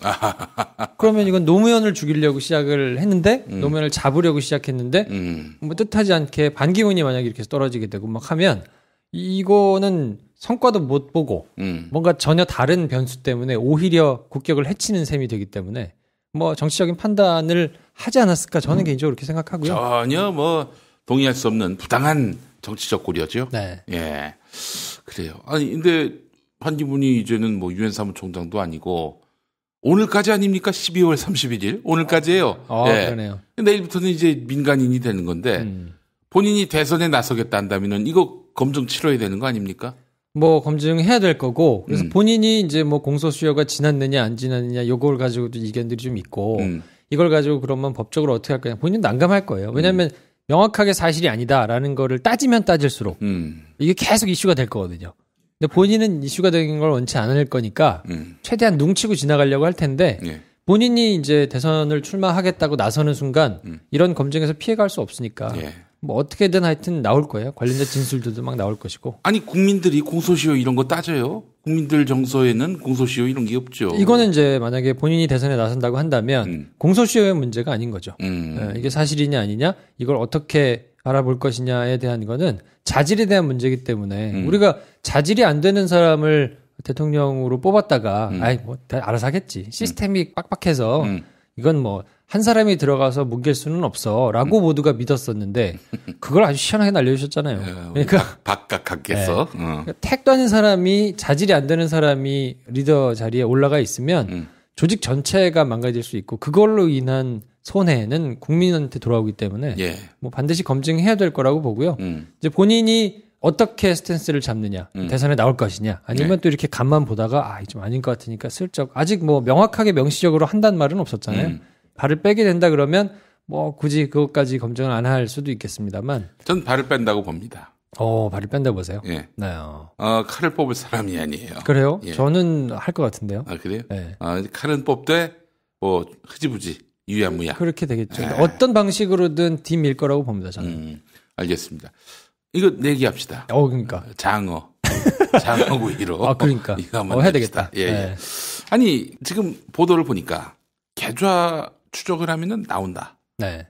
그러면 이건 노무현을 죽이려고 시작을 했는데 노무현을 잡으려고 시작했는데 뭐 뜻하지 않게 반기문이 만약에 이렇게 떨어지게 되고 막 하면 이거는 성과도 못 보고 뭔가 전혀 다른 변수 때문에 오히려 국격을 해치는 셈이 되기 때문에 뭐 정치적인 판단을 하지 않았을까 저는 개인적으로 그렇게 생각하고요. 전혀 뭐 동의할 수 없는 부당한 정치적 고려죠. 네. 예. 그래요. 아니 근데 반기문이 이제는 뭐 유엔 사무총장도 아니고 오늘까지 아닙니까? 12월 31일 오늘까지예요. 예. 그러네요. 내일부터는 이제 민간인이 되는 건데 본인이 대선에 나서겠다 한다면은 이거 검증 치러야 되는 거 아닙니까? 뭐 검증해야 될 거고 그래서 본인이 이제 뭐 공소시효가 지났느냐 안 지났느냐 요걸 가지고도 이견들이 좀 있고 이걸 가지고 그러면 법적으로 어떻게 할 거냐 본인은 난감할 거예요. 왜냐하면 명확하게 사실이 아니다라는 거를 따지면 따질수록 이게 계속 이슈가 될 거거든요. 근데 본인은 이슈가 되는 걸 원치 않을 거니까 최대한 뭉치고 지나가려고 할 텐데 본인이 이제 대선을 출마하겠다고 나서는 순간 이런 검증에서 피해갈 수 없으니까 뭐 어떻게든 하여튼 나올 거예요. 관련된 진술들도 막 나올 것이고. 아니 국민들이 공소시효 이런 거 따져요? 국민들 정서에는 공소시효 이런 게 없죠. 이거는 이제 만약에 본인이 대선에 나선다고 한다면 공소시효의 문제가 아닌 거죠. 이게 사실이냐 아니냐 이걸 어떻게 알아볼 것이냐에 대한 거는 자질에 대한 문제이기 때문에 우리가 자질이 안 되는 사람을 대통령으로 뽑았다가 아이 뭐 알아서 하겠지. 시스템이 빡빡해서 이건 뭐 한 사람이 들어가서 뭉갤 수는 없어라고 모두가 믿었었는데 그걸 아주 시원하게 날려주셨잖아요. 그러니까 박각각께서 택도 아닌 사람이 자질이 안 되는 사람이 리더 자리에 올라가 있으면 조직 전체가 망가질 수 있고 그걸로 인한 손해는 국민한테 돌아오기 때문에 뭐 반드시 검증해야 될 거라고 보고요. 이제 본인이 어떻게 스탠스를 잡느냐, 대선에 나올 것이냐, 아니면 또 이렇게 간만 보다가 좀 아닌 것 같으니까 슬쩍 아직 뭐 명확하게 명시적으로 한다는 말은 없었잖아요. 발을 빼게 된다 그러면 뭐 굳이 그것까지 검증을 안 할 수도 있겠습니다만. 전 발을 뺀다고 봅니다. 발을 뺀다 보세요. 예. 네. 칼을 뽑을 사람이 아니에요. 그래요? 예. 저는 할 것 같은데요. 그래요? 네. 칼은 뽑되 뭐 흐지부지 유야무야. 그렇게 되겠죠. 어떤 방식으로든 뒤밀 거라고 봅니다. 저는. 알겠습니다. 이거 내기합시다. 그러니까. 장어구이로. 그러니까. 이거 한번 해야 되겠다. 예. 네. 아니 지금 보도를 보니까 계좌 추적을 하면은 나온다. 네.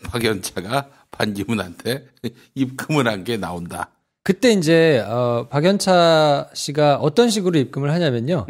박연차가 반기문한테 입금을 한 게 나온다. 그때 이제 박연차 씨가 어떤 식으로 입금을 하냐면요.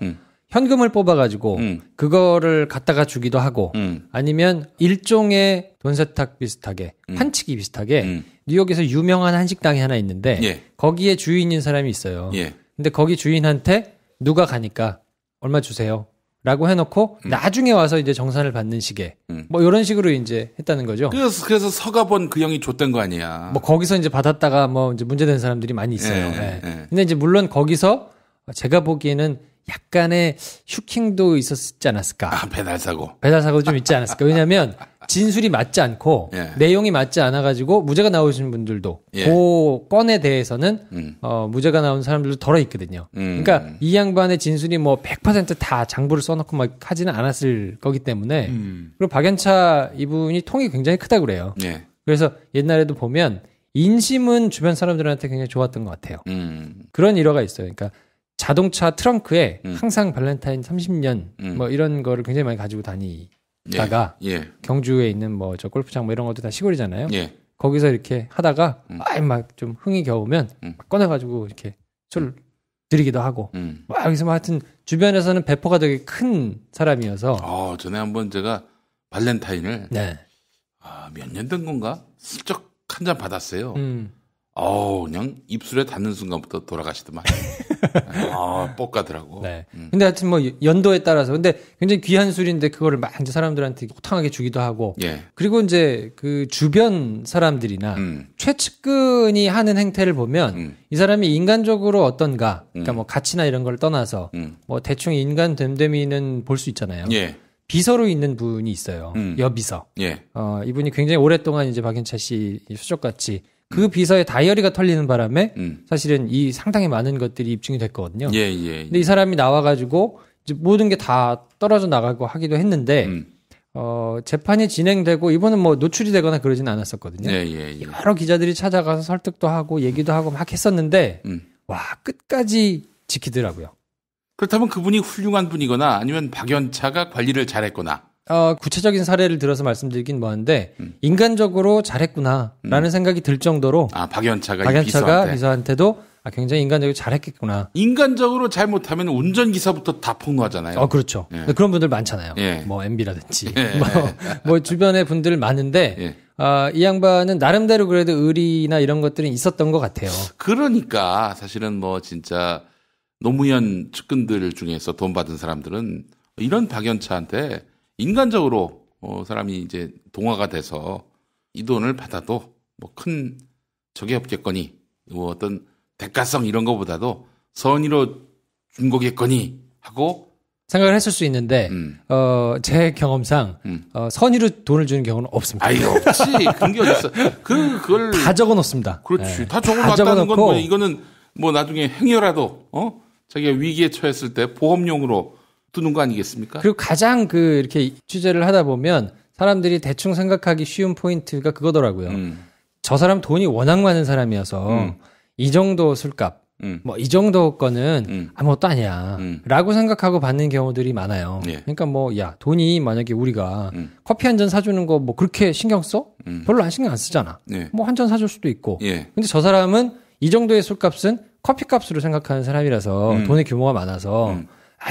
현금을 뽑아가지고 그거를 갖다가 주기도 하고 아니면 일종의 돈 세탁 비슷하게 한치기 비슷하게 뉴욕에서 유명한 한식당이 하나 있는데 거기에 주인인 사람이 있어요. 근데 거기 주인한테 누가 가니까 얼마 주세요. 라고 해놓고 나중에 와서 이제 정산을 받는 식의 뭐 이런 식으로 이제 했다는 거죠. 그래서 서가본 그 형이 줬던 거 아니야. 뭐 거기서 이제 받았다가 뭐 이제 문제된 사람들이 많이 있어요. 근데 이제 물론 거기서 제가 보기에는 약간의 슈킹도 있었지 않았을까. 배달 사고 좀 있지 않았을까. 왜냐하면 진술이 맞지 않고 내용이 맞지 않아가지고 무죄가 나오신 분들도 그 건에 대해서는 무죄가 나온 사람들도 덜어 있거든요. 그러니까 이 양반의 진술이 뭐 100% 다 장부를 써놓고 막 하지는 않았을 거기 때문에 그리고 박연차 이분이 통이 굉장히 크다고 그래요. 그래서 옛날에도 보면 인심은 주변 사람들한테 굉장히 좋았던 것 같아요. 그런 일화가 있어요. 그러니까 자동차 트렁크에 항상 발렌타인 30년 뭐 이런 거를 굉장히 많이 가지고 다니고 시골에다가 경주에 있는 뭐 저 골프장 뭐 이런 것도 다 시골이잖아요. 거기서 이렇게 하다가 막 좀 흥이 겨우면 막 꺼내가지고 이렇게 술 드리기도 하고 막 여기서 뭐 하여튼 주변에서는 배포가 되게 큰 사람이어서 전에 한번 제가 발렌타인을 몇 년 된 건가 슬쩍 한 잔 받았어요. 그냥 입술에 닿는 순간부터 돌아가시더만. 뻑가더라고. 네. 근데 하여튼 뭐 연도에 따라서 근데 굉장히 귀한 술인데 그거를 막 이제 사람들한테 호탕하게 주기도 하고. 그리고 이제 그 주변 사람들이나 최측근이 하는 행태를 보면 이 사람이 인간적으로 어떤가, 그러니까 뭐 가치나 이런 걸 떠나서 뭐 대충 인간 됨됨이는 볼 수 있잖아요. 비서로 있는 분이 있어요. 여비서. 이분이 굉장히 오랫동안 이제 박연차 씨 수족같이 그 비서의 다이어리가 털리는 바람에 사실은 이 상당히 많은 것들이 입증이 됐거든요. 근데 이 사람이 나와가지고 이제 모든 게 다 떨어져 나가고 하기도 했는데 재판이 진행되고 이분은 뭐 노출이 되거나 그러진 않았었거든요. 여러 기자들이 찾아가서 설득도 하고 얘기도 하고 막 했었는데 와 끝까지 지키더라고요. 그렇다면 그분이 훌륭한 분이거나 아니면 박연차가 관리를 잘했거나 구체적인 사례를 들어서 말씀드리긴 뭐한데 인간적으로 잘했구나라는 생각이 들 정도로 박연차가 비서한테도 굉장히 인간적으로 잘했겠구나. 인간적으로 잘못하면 운전기사부터 다 폭로하잖아요. 그렇죠. 그런 분들 많잖아요. 뭐 MB라든지 뭐 주변에 분들 많은데 이 양반은 나름대로 그래도 의리나 이런 것들은 있었던 것 같아요. 그러니까 사실은 뭐 진짜 노무현 측근들 중에서 돈 받은 사람들은 이런 박연차한테 인간적으로 사람이 이제 동화가 돼서 이 돈을 받아도 뭐 큰 적이 없겠거니 뭐 어떤 대가성 이런 거보다도 선의로 준 거겠거니 하고 생각을 했을 수 있는데 제 경험상 선의로 돈을 주는 경우는 없습니다. 없지. 그런 게 어딨어. 그걸 다 적어놓습니다. 그렇지. 다 적어놨다는 건 뭐 이거는 뭐 나중에 행여라도 자기가 위기에 처했을 때 보험용으로 두는 거 아니겠습니까? 그리고 가장 이렇게 취재를 하다 보면 사람들이 대충 생각하기 쉬운 포인트가 그거더라고요. 저 사람 돈이 워낙 많은 사람이어서 이 정도 술값, 뭐 이 정도 거는 아무것도 아니야. 라고 생각하고 받는 경우들이 많아요. 그러니까 뭐, 돈이 만약에 우리가 커피 한 잔 사주는 거 뭐 그렇게 신경 써? 별로 안 신경 안 쓰잖아. 뭐 한 잔 사줄 수도 있고. 근데 저 사람은 이 정도의 술값은 커피값으로 생각하는 사람이라서 돈의 규모가 많아서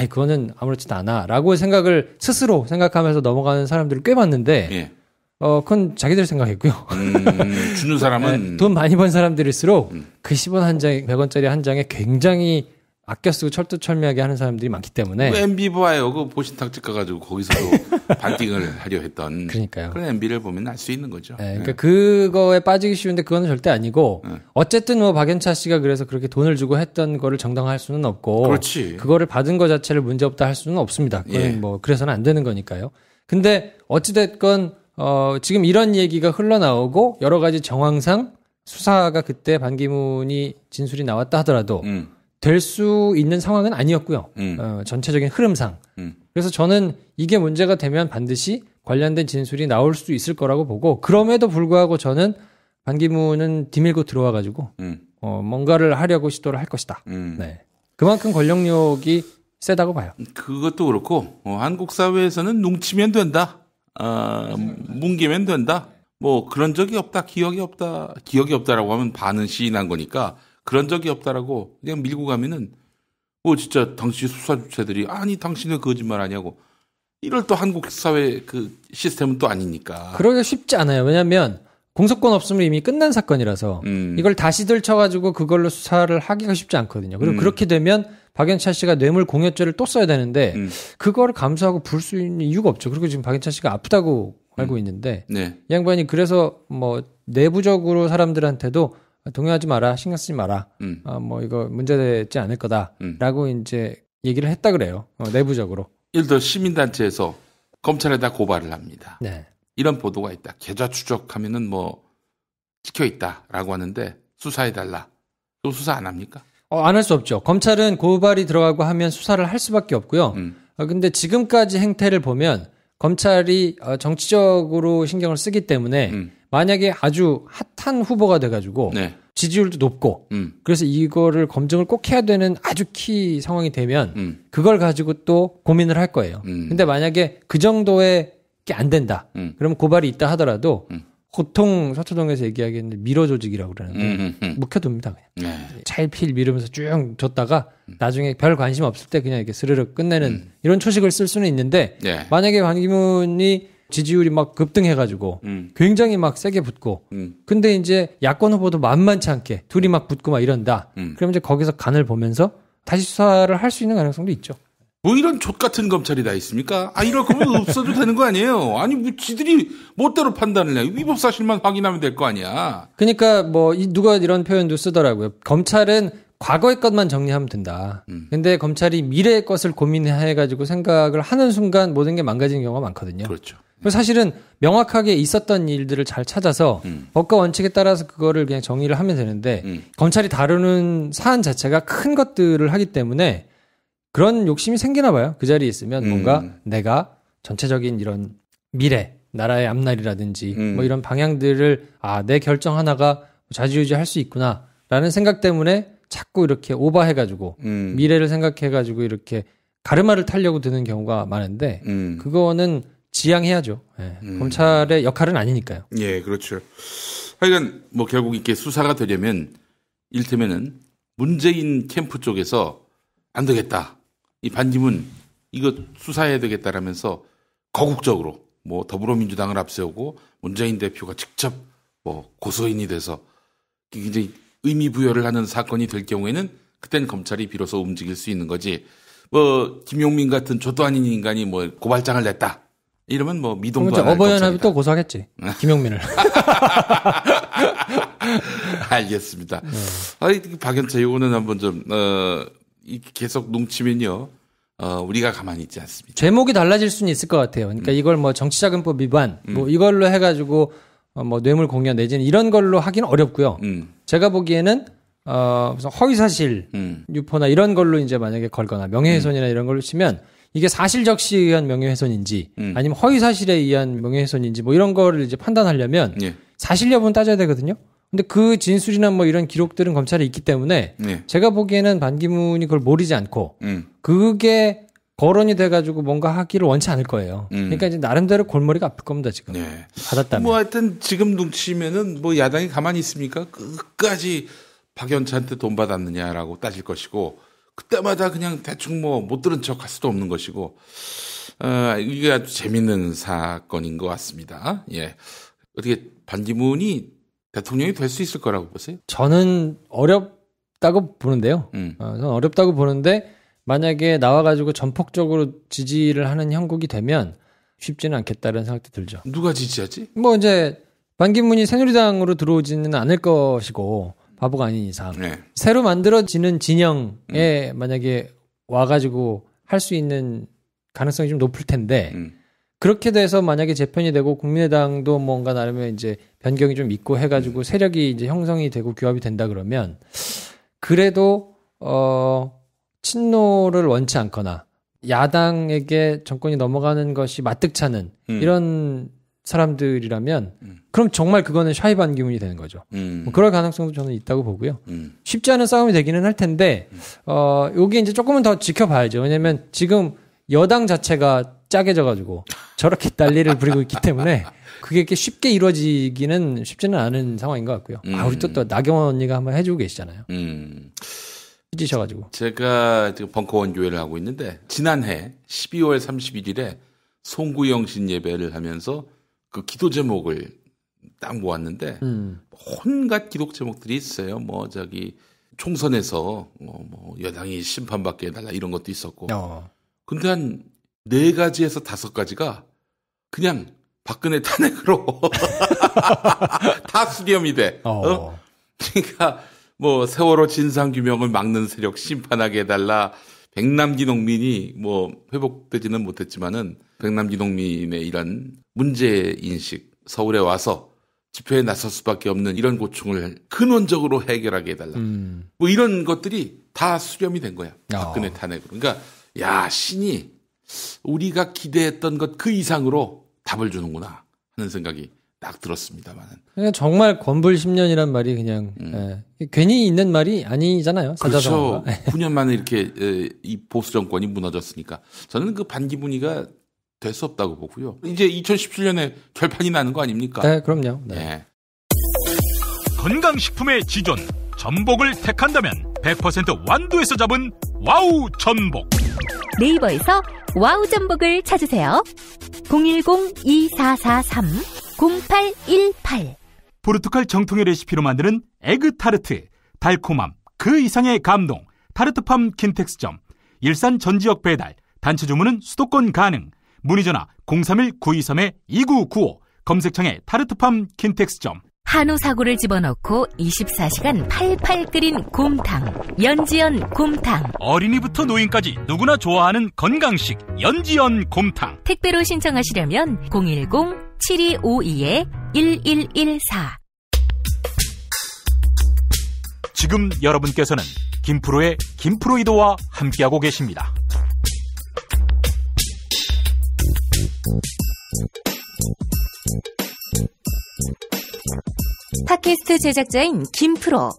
그거는 아무렇지도 않아. 라고 생각을 스스로 생각하면서 넘어가는 사람들을 꽤 봤는데, 그건 자기들 생각이고요. 주는 사람은. 돈 많이 번 사람들일수록 그 10원 한 장에, 100원짜리 한 장에 굉장히 아껴 쓰고 철두철미하게 하는 사람들이 많기 때문에. MB 봐요. 그 보신탕집 가가지고 거기서도 반띵을 하려 했던. 그러니까요. 그런 MB를 보면 알 수 있는 거죠. 그러니까 그거에 빠지기 쉬운데 그거는 절대 아니고. 어쨌든 뭐 박연차 씨가 그래서 그렇게 돈을 주고 했던 거를 정당화할 수는 없고. 그렇지. 그거를 받은 거 자체를 문제없다 할 수는 없습니다. 그건 뭐 그래서는 안 되는 거니까요. 근데 어찌됐건 지금 이런 얘기가 흘러나오고 여러 가지 정황상 수사가 그때 반기문이 진술이 나왔다 하더라도 될 수 있는 상황은 아니었고요. 전체적인 흐름상. 그래서 저는 이게 문제가 되면 반드시 관련된 진술이 나올 수 있을 거라고 보고 그럼에도 불구하고 저는 반기문은 뒤밀고 들어와가지고 뭔가를 하려고 시도를 할 것이다. 네. 그만큼 권력력이 세다고 봐요. 그것도 그렇고 한국 사회에서는 뭉치면 된다. 뭉개면 된다. 뭐 그런 적이 없다. 기억이 없다라고 하면 반은 시인한 거니까 그런 적이 없다라고 그냥 밀고 가면은 진짜 당시 수사 주체들이 아니 당신은 거짓말 하냐고 이럴 또 한국 사회 그 시스템은 또 아니니까. 그러기가 쉽지 않아요. 왜냐하면 공소권 없으면 이미 끝난 사건이라서 이걸 다시 들쳐가지고 그걸로 수사를 하기가 쉽지 않거든요. 그리고 그렇게 되면 박연차 씨가 뇌물 공여죄를 또 써야 되는데 그거를 감수하고 불 수 있는 이유가 없죠. 그리고 지금 박연차 씨가 아프다고 알고 있는데 이 양반이 그래서 뭐 내부적으로 사람들한테도 동요하지 마라, 신경 쓰지 마라, 뭐 이거 문제되지 않을 거다라고 이제 얘기를 했다 그래요. 내부적으로. 예를 들어 시민단체에서 검찰에다 고발을 합니다. 이런 보도가 있다. 계좌 추적하면은 뭐 찍혀 있다라고 하는데 수사해달라. 또 수사 안 합니까? 안 할 수 없죠. 검찰은 고발이 들어가고 하면 수사를 할 수밖에 없고요. 근데 지금까지 행태를 보면 검찰이 정치적으로 신경을 쓰기 때문에 만약에 아주 핫한 후보가 돼가지고 지지율도 높고 그래서 이거를 검증을 꼭 해야 되는 아주 키 상황이 되면 그걸 가지고 또 고민을 할 거예요. 근데 만약에 그 정도의 게 안 된다. 그러면 고발이 있다 하더라도 보통 서초동에서 얘기하기에는 미러 조직이라고 그러는데 묵혀둡니다. 그냥. 차일피일 미루면서 쭉 줬다가 나중에 별 관심 없을 때 그냥 이렇게 스르륵 끝내는 이런 초식을 쓸 수는 있는데 만약에 반기문이 지지율이 막 급등해가지고 굉장히 막 세게 붙고 근데 이제 야권 후보도 만만치 않게 둘이 막 붙고 막 이런다. 그러면 이제 거기서 간을 보면서 다시 수사를 할 수 있는 가능성도 있죠. 뭐 이런 족같은 검찰이 다 있습니까? 이럴 거면 없어도 되는 거 아니에요? 아니, 뭐 지들이 멋대로 판단을 해. 위법 사실만 확인하면 될 거 아니야. 그러니까 뭐 누가 이런 표현도 쓰더라고요. 검찰은 과거의 것만 정리하면 된다. 근데 검찰이 미래의 것을 고민해가지고 생각을 하는 순간 모든 게 망가지는 경우가 많거든요. 그렇죠. 사실은 명확하게 있었던 일들을 잘 찾아서 법과 원칙에 따라서 그거를 그냥 정리를 하면 되는데 검찰이 다루는 사안 자체가 큰 것들을 하기 때문에 그런 욕심이 생기나 봐요. 그 자리에 있으면 뭔가 내가 전체적인 이런 미래, 나라의 앞날이라든지 뭐 이런 방향들을 내 결정 하나가 좌지우지할 수 있구나라는 생각 때문에 자꾸 이렇게 오버해가지고 미래를 생각해가지고 이렇게 가르마를 타려고 드는 경우가 많은데 그거는 지양해야죠. 검찰의 역할은 아니니까요. 예, 그렇죠. 하여간 뭐 결국 이렇게 수사가 되려면 이를테면은 문재인 캠프 쪽에서 안 되겠다. 이 반기문 이거 수사해야 되겠다라면서 거국적으로 뭐 더불어민주당을 앞세우고 문재인 대표가 직접 뭐 고소인이 돼서 굉장히 의미 부여를 하는 사건이 될 경우에는 그때는 검찰이 비로소 움직일 수 있는 거지. 뭐 김용민 같은 좆도 아닌 인간이 뭐 고발장을 냈다. 이러면 뭐 미동도 안 할 검찰이다. 어버이연합이 또 고소하겠지. 김용민을. 알겠습니다. 박연차 이거는 한번 좀 계속 농치면요. 우리가 가만히 있지 않습니다. 제목이 달라질 수는 있을 것 같아요. 그러니까 이걸 뭐 정치자금법 위반 뭐 이걸로 해가지고 뭐 뇌물 공여 내지는 이런 걸로 하기는 어렵고요. 제가 보기에는 무슨 허위사실 유포나 이런 걸로 이제 만약에 걸거나 명예훼손이나 이런 걸로 치면 이게 사실적시에 의한 명예훼손인지 아니면 허위사실에 의한 명예훼손인지 뭐 이런 거를 이제 판단하려면 사실 여부는 따져야 되거든요. 근데 그 진술이나 뭐 이런 기록들은 검찰에 있기 때문에 제가 보기에는 반기문이 그걸 모르지 않고 그게 거론이 돼가지고 뭔가 하기를 원치 않을 거예요. 그러니까 이제 나름대로 골머리가 아플 겁니다 지금. 받았다면. 뭐 하여튼 지금 눈치면은 뭐 야당이 가만히 있습니까? 끝까지 박연차한테 돈 받았느냐라고 따질 것이고 그때마다 그냥 대충 뭐 못 들은 척 할 수도 없는 것이고 이게 아주 재밌는 사건인 것 같습니다. 예. 어떻게 반기문이 대통령이 될 수 있을 거라고 보세요? 저는 어렵다고 보는데요. 저는 어렵다고 보는데 만약에 나와가지고 전폭적으로 지지를 하는 형국이 되면 쉽지는 않겠다는 생각도 들죠. 누가 지지하지? 뭐 이제 반기문이 새누리당으로 들어오지는 않을 것이고 바보가 아닌 이상 새로 만들어지는 진영에 만약에 와가지고 할 수 있는 가능성이 좀 높을 텐데 그렇게 돼서 만약에 재편이 되고 국민의당도 뭔가 나름의 이제 변경이 좀 있고 해가지고 세력이 이제 형성이 되고 규합이 된다 그러면 그래도 친노를 원치 않거나 야당에게 정권이 넘어가는 것이 마뜩찮은 이런 사람들이라면 그럼 정말 그거는 샤이 반기문이 되는 거죠. 뭐 그럴 가능성도 저는 있다고 보고요. 쉽지 않은 싸움이 되기는 할 텐데 여기 이제 조금은 더 지켜봐야죠. 왜냐면 지금 여당 자체가 짜게져가지고 저렇게 난리를 부리고 있기 때문에 그게 이렇게 쉽게 이루어지기는 쉽지는 않은 상황인 것 같고요. 우리 또 나경원 언니가 한번 해주고 계시잖아요. 삐지셔가지고. 제가 지금 벙커원 교회를 하고 있는데 지난해 12월 31일에 송구영신 예배를 하면서 그 기도 제목을 딱 모았는데 온갖 기독 제목들이 있어요. 뭐 저기 총선에서 뭐 여당이 심판받게 해달라 이런 것도 있었고. 근데 한 4가지에서 5가지가 그냥 박근혜 탄핵으로 다 수렴이 돼. 그러니까 뭐 세월호 진상규명을 막는 세력 심판하게 해달라. 백남기 농민이 뭐 회복되지는 못했지만은 백남기 농민의 이런 문제인식 서울에 와서 집회에 나설 수밖에 없는 이런 고충을 근원적으로 해결하게 해달라. 뭐 이런 것들이 다 수렴이 된 거야. 박근혜 탄핵으로. 그러니까 야 신이 우리가 기대했던 것 그 이상으로 답을 주는구나 하는 생각이 딱 들었습니다만은. 그러니까 정말 권불 10년이란 말이 그냥 괜히 있는 말이 아니잖아요. 그렇죠. 9년 만에 이렇게 이 보수 정권이 무너졌으니까 저는 그 반기문이가 될 수 없다고 보고요. 이제 2017년에 결판이 나는 거 아닙니까? 네, 그럼요. 네. 네. 건강식품의 지존 전복을 택한다면 100% 완도에서 잡은 와우 전복. 네이버에서 와우 전복을 찾으세요. 010-2443-0818 포르투갈 정통의 레시피로 만드는 에그 타르트, 달콤함 그 이상의 감동, 타르트팜 킨텍스점, 일산 전 지역 배달, 단체 주문은 수도권 가능. 문의 전화 031-923-2995, 검색창에 타르트팜 킨텍스점. 한우 사고를 집어넣고 24시간 팔팔 끓인 곰탕, 연지연 곰탕. 어린이부터 노인까지 누구나 좋아하는 건강식 연지연 곰탕. 택배로 신청하시려면 010-7252-1114. 지금 여러분께서는 김프로의 김프로이도와 함께하고 계십니다. 팟캐스트 제작자인 김프로,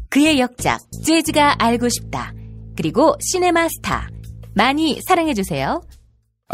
그의 역작 재즈가 알고 싶다, 그리고 시네마 스타 많이 사랑해주세요.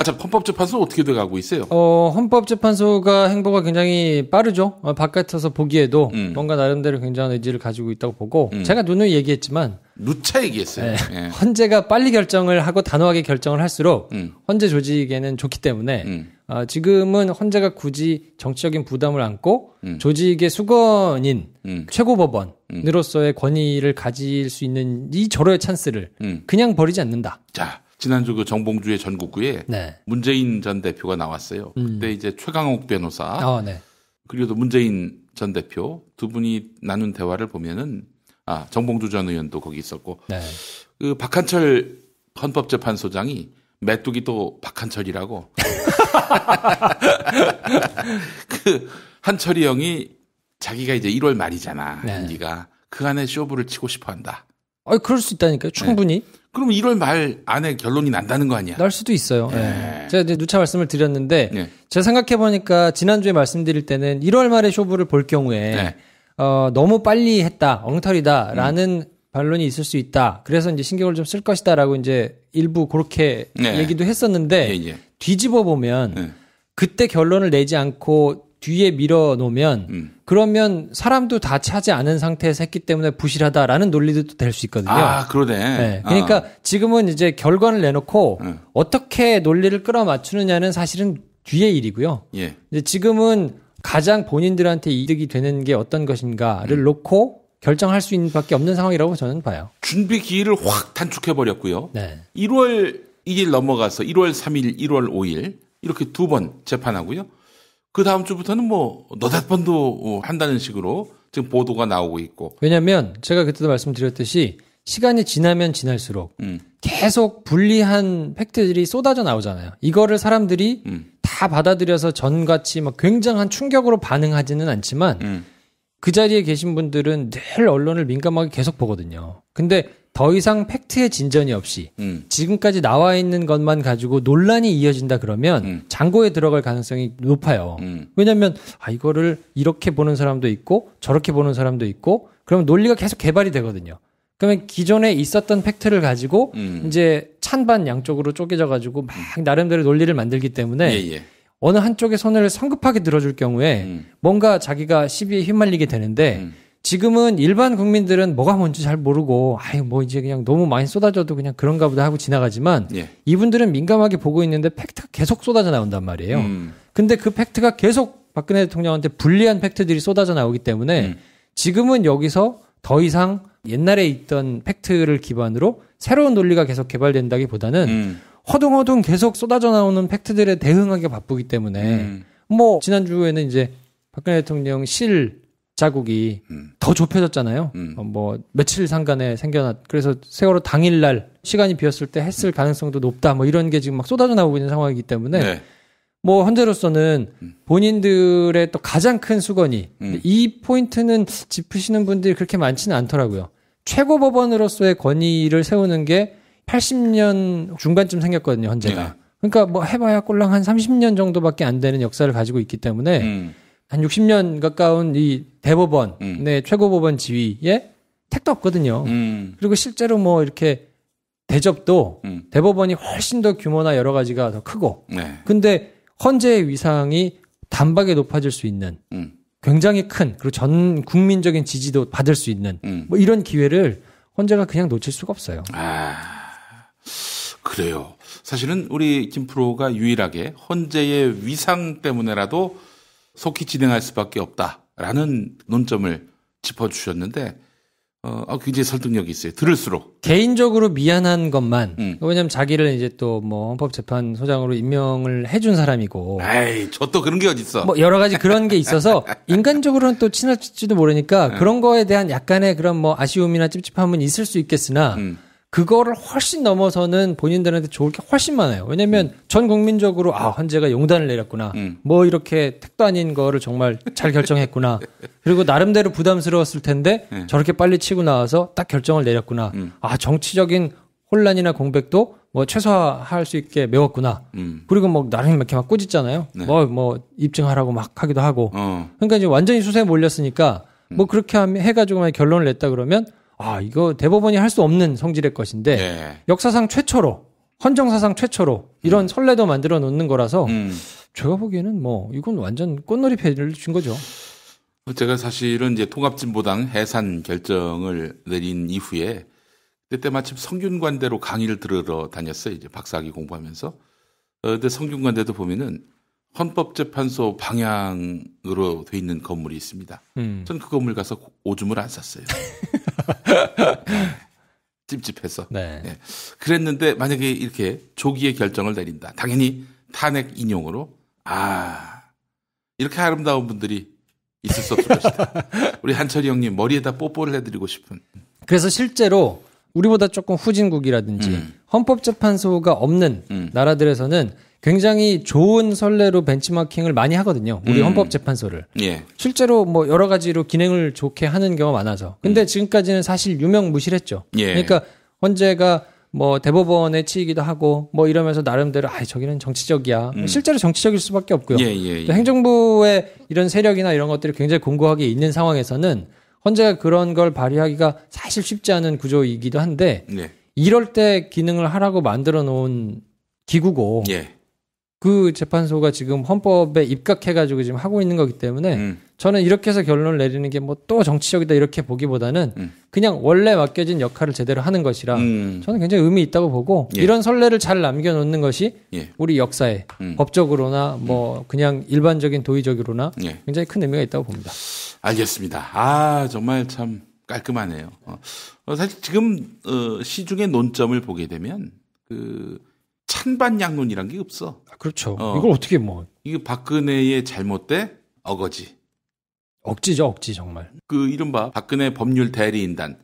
참 헌법재판소 어떻게 돼가고 있어요? 헌법재판소가 행보가 굉장히 빠르죠. 바깥에서 보기에도 뭔가 나름대로 굉장한 의지를 가지고 있다고 보고, 제가 누누이 얘기했지만 누차 얘기했어요. 네. 예. 헌재가 빨리 결정을 하고 단호하게 결정을 할수록 헌재 조직에는 좋기 때문에 지금은 헌재가 굳이 정치적인 부담을 안고 조직의 수건인 최고법원으로서의 권위를 가질 수 있는 이 절호의 찬스를 그냥 버리지 않는다. 자, 지난주 그 정봉주의 전국구에 네. 문재인 전 대표가 나왔어요. 그때 이제 최강욱 변호사 네. 그리고 또 문재인 전 대표 두 분이 나눈 대화를 보면은 정봉주 전 의원도 거기 있었고 네. 그 박한철 헌법재판소장이 메뚜기 또 박한철이라고 그 한철이 형이 자기가 이제 1월 말이잖아. 임기가 그 안에 쇼부를 치고 싶어한다. 그럴 수 있다니까요. 충분히. 네. 그럼 1월 말 안에 결론이 난다는 거 아니야? 날 수도 있어요. 네. 제가 이제 누차 말씀을 드렸는데 제가 생각해 보니까 지난주에 말씀드릴 때는 1월 말에 쇼부를 볼 경우에 너무 빨리 했다, 엉터리다라는 반론이 있을 수 있다. 그래서 이제 신경을 좀 쓸 것이다라고 이제 일부 그렇게 얘기도 했었는데 뒤집어 보면 그때 결론을 내지 않고 뒤에 밀어 놓으면 그러면 사람도 다 차지 않은 상태에서 했기 때문에 부실하다라는 논리도 될 수 있거든요. 그러네. 네. 그러니까 지금은 이제 결과를 내놓고 어떻게 논리를 끌어맞추느냐는 사실은 뒤의 일이고요. 이제 지금은 가장 본인들한테 이득이 되는 게 어떤 것인가를 놓고 결정할 수 있는 밖에 없는 상황이라고 저는 봐요. 준비 기일을 확 단축해버렸고요. 네. 1월 2일 넘어가서 1월 3일, 1월 5일 이렇게 두 번 재판하고요. 그 다음 주부터는 뭐 너댓 번도 한다는 식으로 지금 보도가 나오고 있고. 왜냐하면 제가 그때도 말씀드렸듯이 시간이 지나면 지날수록 계속 불리한 팩트들이 쏟아져 나오잖아요. 이거를 사람들이 다 받아들여서 전같이 막 굉장한 충격으로 반응하지는 않지만 그 자리에 계신 분들은 늘 언론을 민감하게 계속 보거든요. 근데 더 이상 팩트의 진전이 없이 지금까지 나와 있는 것만 가지고 논란이 이어진다 그러면 장고에 들어갈 가능성이 높아요. 왜냐하면 이거를 이렇게 보는 사람도 있고 저렇게 보는 사람도 있고 그러면 논리가 계속 개발이 되거든요. 그러면 기존에 있었던 팩트를 가지고 이제 찬반 양쪽으로 쪼개져 가지고 막 나름대로 논리를 만들기 때문에 어느 한쪽에 손을 성급하게 들어줄 경우에 뭔가 자기가 시비에 휘말리게 되는데 지금은 일반 국민들은 뭐가 뭔지 잘 모르고 뭐 이제 그냥 너무 많이 쏟아져도 그냥 그런가 보다 하고 지나가지만 이분들은 민감하게 보고 있는데 팩트가 계속 쏟아져 나온단 말이에요. 근데 그 팩트가 계속 박근혜 대통령한테 불리한 팩트들이 쏟아져 나오기 때문에 지금은 여기서 더 이상 옛날에 있던 팩트를 기반으로 새로운 논리가 계속 개발된다기보다는 허둥허둥 계속 쏟아져 나오는 팩트들에 대응하기 바쁘기 때문에 뭐 지난주에는 이제 박근혜 대통령 실 자국이 더 좁혀졌잖아요. 뭐 며칠 상간에 그래서 세월호 당일날 시간이 비었을 때 했을 가능성도 높다. 뭐 이런 게 지금 막 쏟아져 나오고 있는 상황이기 때문에 뭐 현재로서는 본인들의 또 가장 큰 수건이 이 포인트는 짚으시는 분들이 그렇게 많지는 않더라고요. 최고법원으로서의 권위를 세우는 게 80년 중반쯤 생겼거든요, 헌재가. 그러니까 뭐 해봐야 꼴랑 한 30년 정도밖에 안 되는 역사를 가지고 있기 때문에 한 60년 가까운 이 대법원의 최고법원 지위에 택도 없거든요. 그리고 실제로 뭐 이렇게 대접도 대법원이 훨씬 더 규모나 여러 가지가 더 크고 네. 근데 헌재의 위상이 단박에 높아질 수 있는 굉장히 큰 그리고 전 국민적인 지지도 받을 수 있는 뭐 이런 기회를 헌재가 그냥 놓칠 수가 없어요. 그래요. 사실은 우리 김프로가 유일하게 헌재의 위상 때문에라도 속히 진행할 수밖에 없다라는 논점을 짚어주셨는데 굉장히 설득력이 있어요. 들을수록. 개인적으로 미안한 것만. 왜냐면 자기를 이제 또 뭐 헌법재판소장으로 임명을 해준 사람이고. 에이, 저 또 그런 게 어딨어. 뭐 여러 가지 그런 게 있어서 인간적으로는 또 친할지도 모르니까 그런 거에 대한 약간의 그런 뭐 아쉬움이나 찝찝함은 있을 수 있겠으나 그거를 훨씬 넘어서는 본인들한테 좋을 게 훨씬 많아요. 왜냐면 전 국민적으로 헌재가 용단을 내렸구나. 뭐 이렇게 택도 아닌 거를 정말 잘 결정했구나. 그리고 나름대로 부담스러웠을 텐데 저렇게 빨리 치고 나와서 딱 결정을 내렸구나. 정치적인 혼란이나 공백도 뭐 최소화할 수 있게 메웠구나. 그리고 뭐 나름 이렇게 막 꾸짖잖아요. 네. 뭐 입증하라고 막 하기도 하고. 그러니까 이제 완전히 수세에 몰렸으니까 뭐 그렇게 해가지고 만약 결론을 냈다 그러면 이거 대법원이 할 수 없는 성질의 것인데 역사상 최초로 헌정사상 최초로 이런 선례도 만들어 놓는 거라서 제가 보기에는 뭐 이건 완전 꽃놀이 패를 준 거죠. 제가 사실은 이제 통합진보당 해산 결정을 내린 이후에 그때 마침 성균관대로 강의를 들으러 다녔어요. 이제 박사학위 공부하면서. 근데 성균관대도 보면은 헌법재판소 방향으로 돼 있는 건물이 있습니다. 전 그 건물 가서 오줌을 안 쌌어요. 찝찝해서. 네. 네. 그랬는데 만약에 이렇게 조기에 결정을 내린다. 당연히 탄핵 인용으로 이렇게 아름다운 분들이 있을 수 없을 것이다. 우리 한철이 형님 머리에다 뽀뽀를 해드리고 싶은. 그래서 실제로 우리보다 조금 후진국이라든지 헌법재판소가 없는 나라들에서는 굉장히 좋은 선례로 벤치마킹을 많이 하거든요. 우리 헌법재판소를. 예. 실제로 뭐 여러 가지로 기능을 좋게 하는 경우가 많아서. 근데 지금까지는 사실 유명무실했죠. 예. 그러니까 헌재가 뭐 대법원에 치이기도 하고 뭐 이러면서 나름대로 저기는 정치적이야. 실제로 정치적일 수밖에 없고요. 또 행정부의 이런 세력이나 이런 것들이 굉장히 공고하게 있는 상황에서는 헌재가 그런 걸 발휘하기가 사실 쉽지 않은 구조이기도 한데 이럴 때 기능을 하라고 만들어 놓은 기구고 그 재판소가 지금 헌법에 입각해가지고 지금 하고 있는 거기 때문에 저는 이렇게 해서 결론을 내리는 게 뭐 또 정치적이다 이렇게 보기보다는 그냥 원래 맡겨진 역할을 제대로 하는 것이라 저는 굉장히 의미 있다고 보고 이런 선례를 잘 남겨놓는 것이 우리 역사에 법적으로나 뭐 그냥 일반적인 도의적으로나 굉장히 큰 의미가 있다고 봅니다. 알겠습니다. 정말 참 깔끔하네요. 사실 지금 시중의 논점을 보게 되면 찬반양론이란 게 없어. 그렇죠. 이걸 어떻게 이게 박근혜의 잘못돼 어거지. 억지죠, 억지 정말. 이른바 박근혜 법률 대리인단.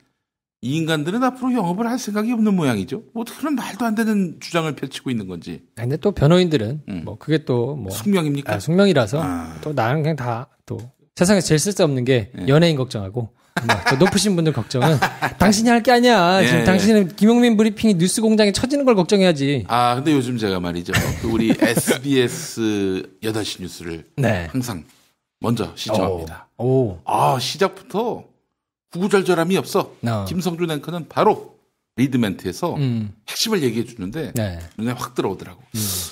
이 인간들은 앞으로 영업을 할 생각이 없는 모양이죠. 어떻게 그런 말도 안 되는 주장을 펼치고 있는 건지. 근데 또 변호인들은 그게 또 숙명입니까? 숙명이라서 또 나는 그냥 다 또 세상에서 제일 쓸데없는 게 연예인 걱정하고 더 높으신 분들 걱정은 당신이 할 게 아니야. 지금 당신은 김용민 브리핑이 뉴스공장에 쳐지는 걸 걱정해야지. 근데 요즘 제가 말이죠. 우리 SBS 8시 뉴스를 항상 먼저 시청합니다. 시작부터 구구절절함이 없어. 김성준 앵커는 바로 리드멘트에서 핵심을 얘기해 주는데 눈에 확 들어오더라고.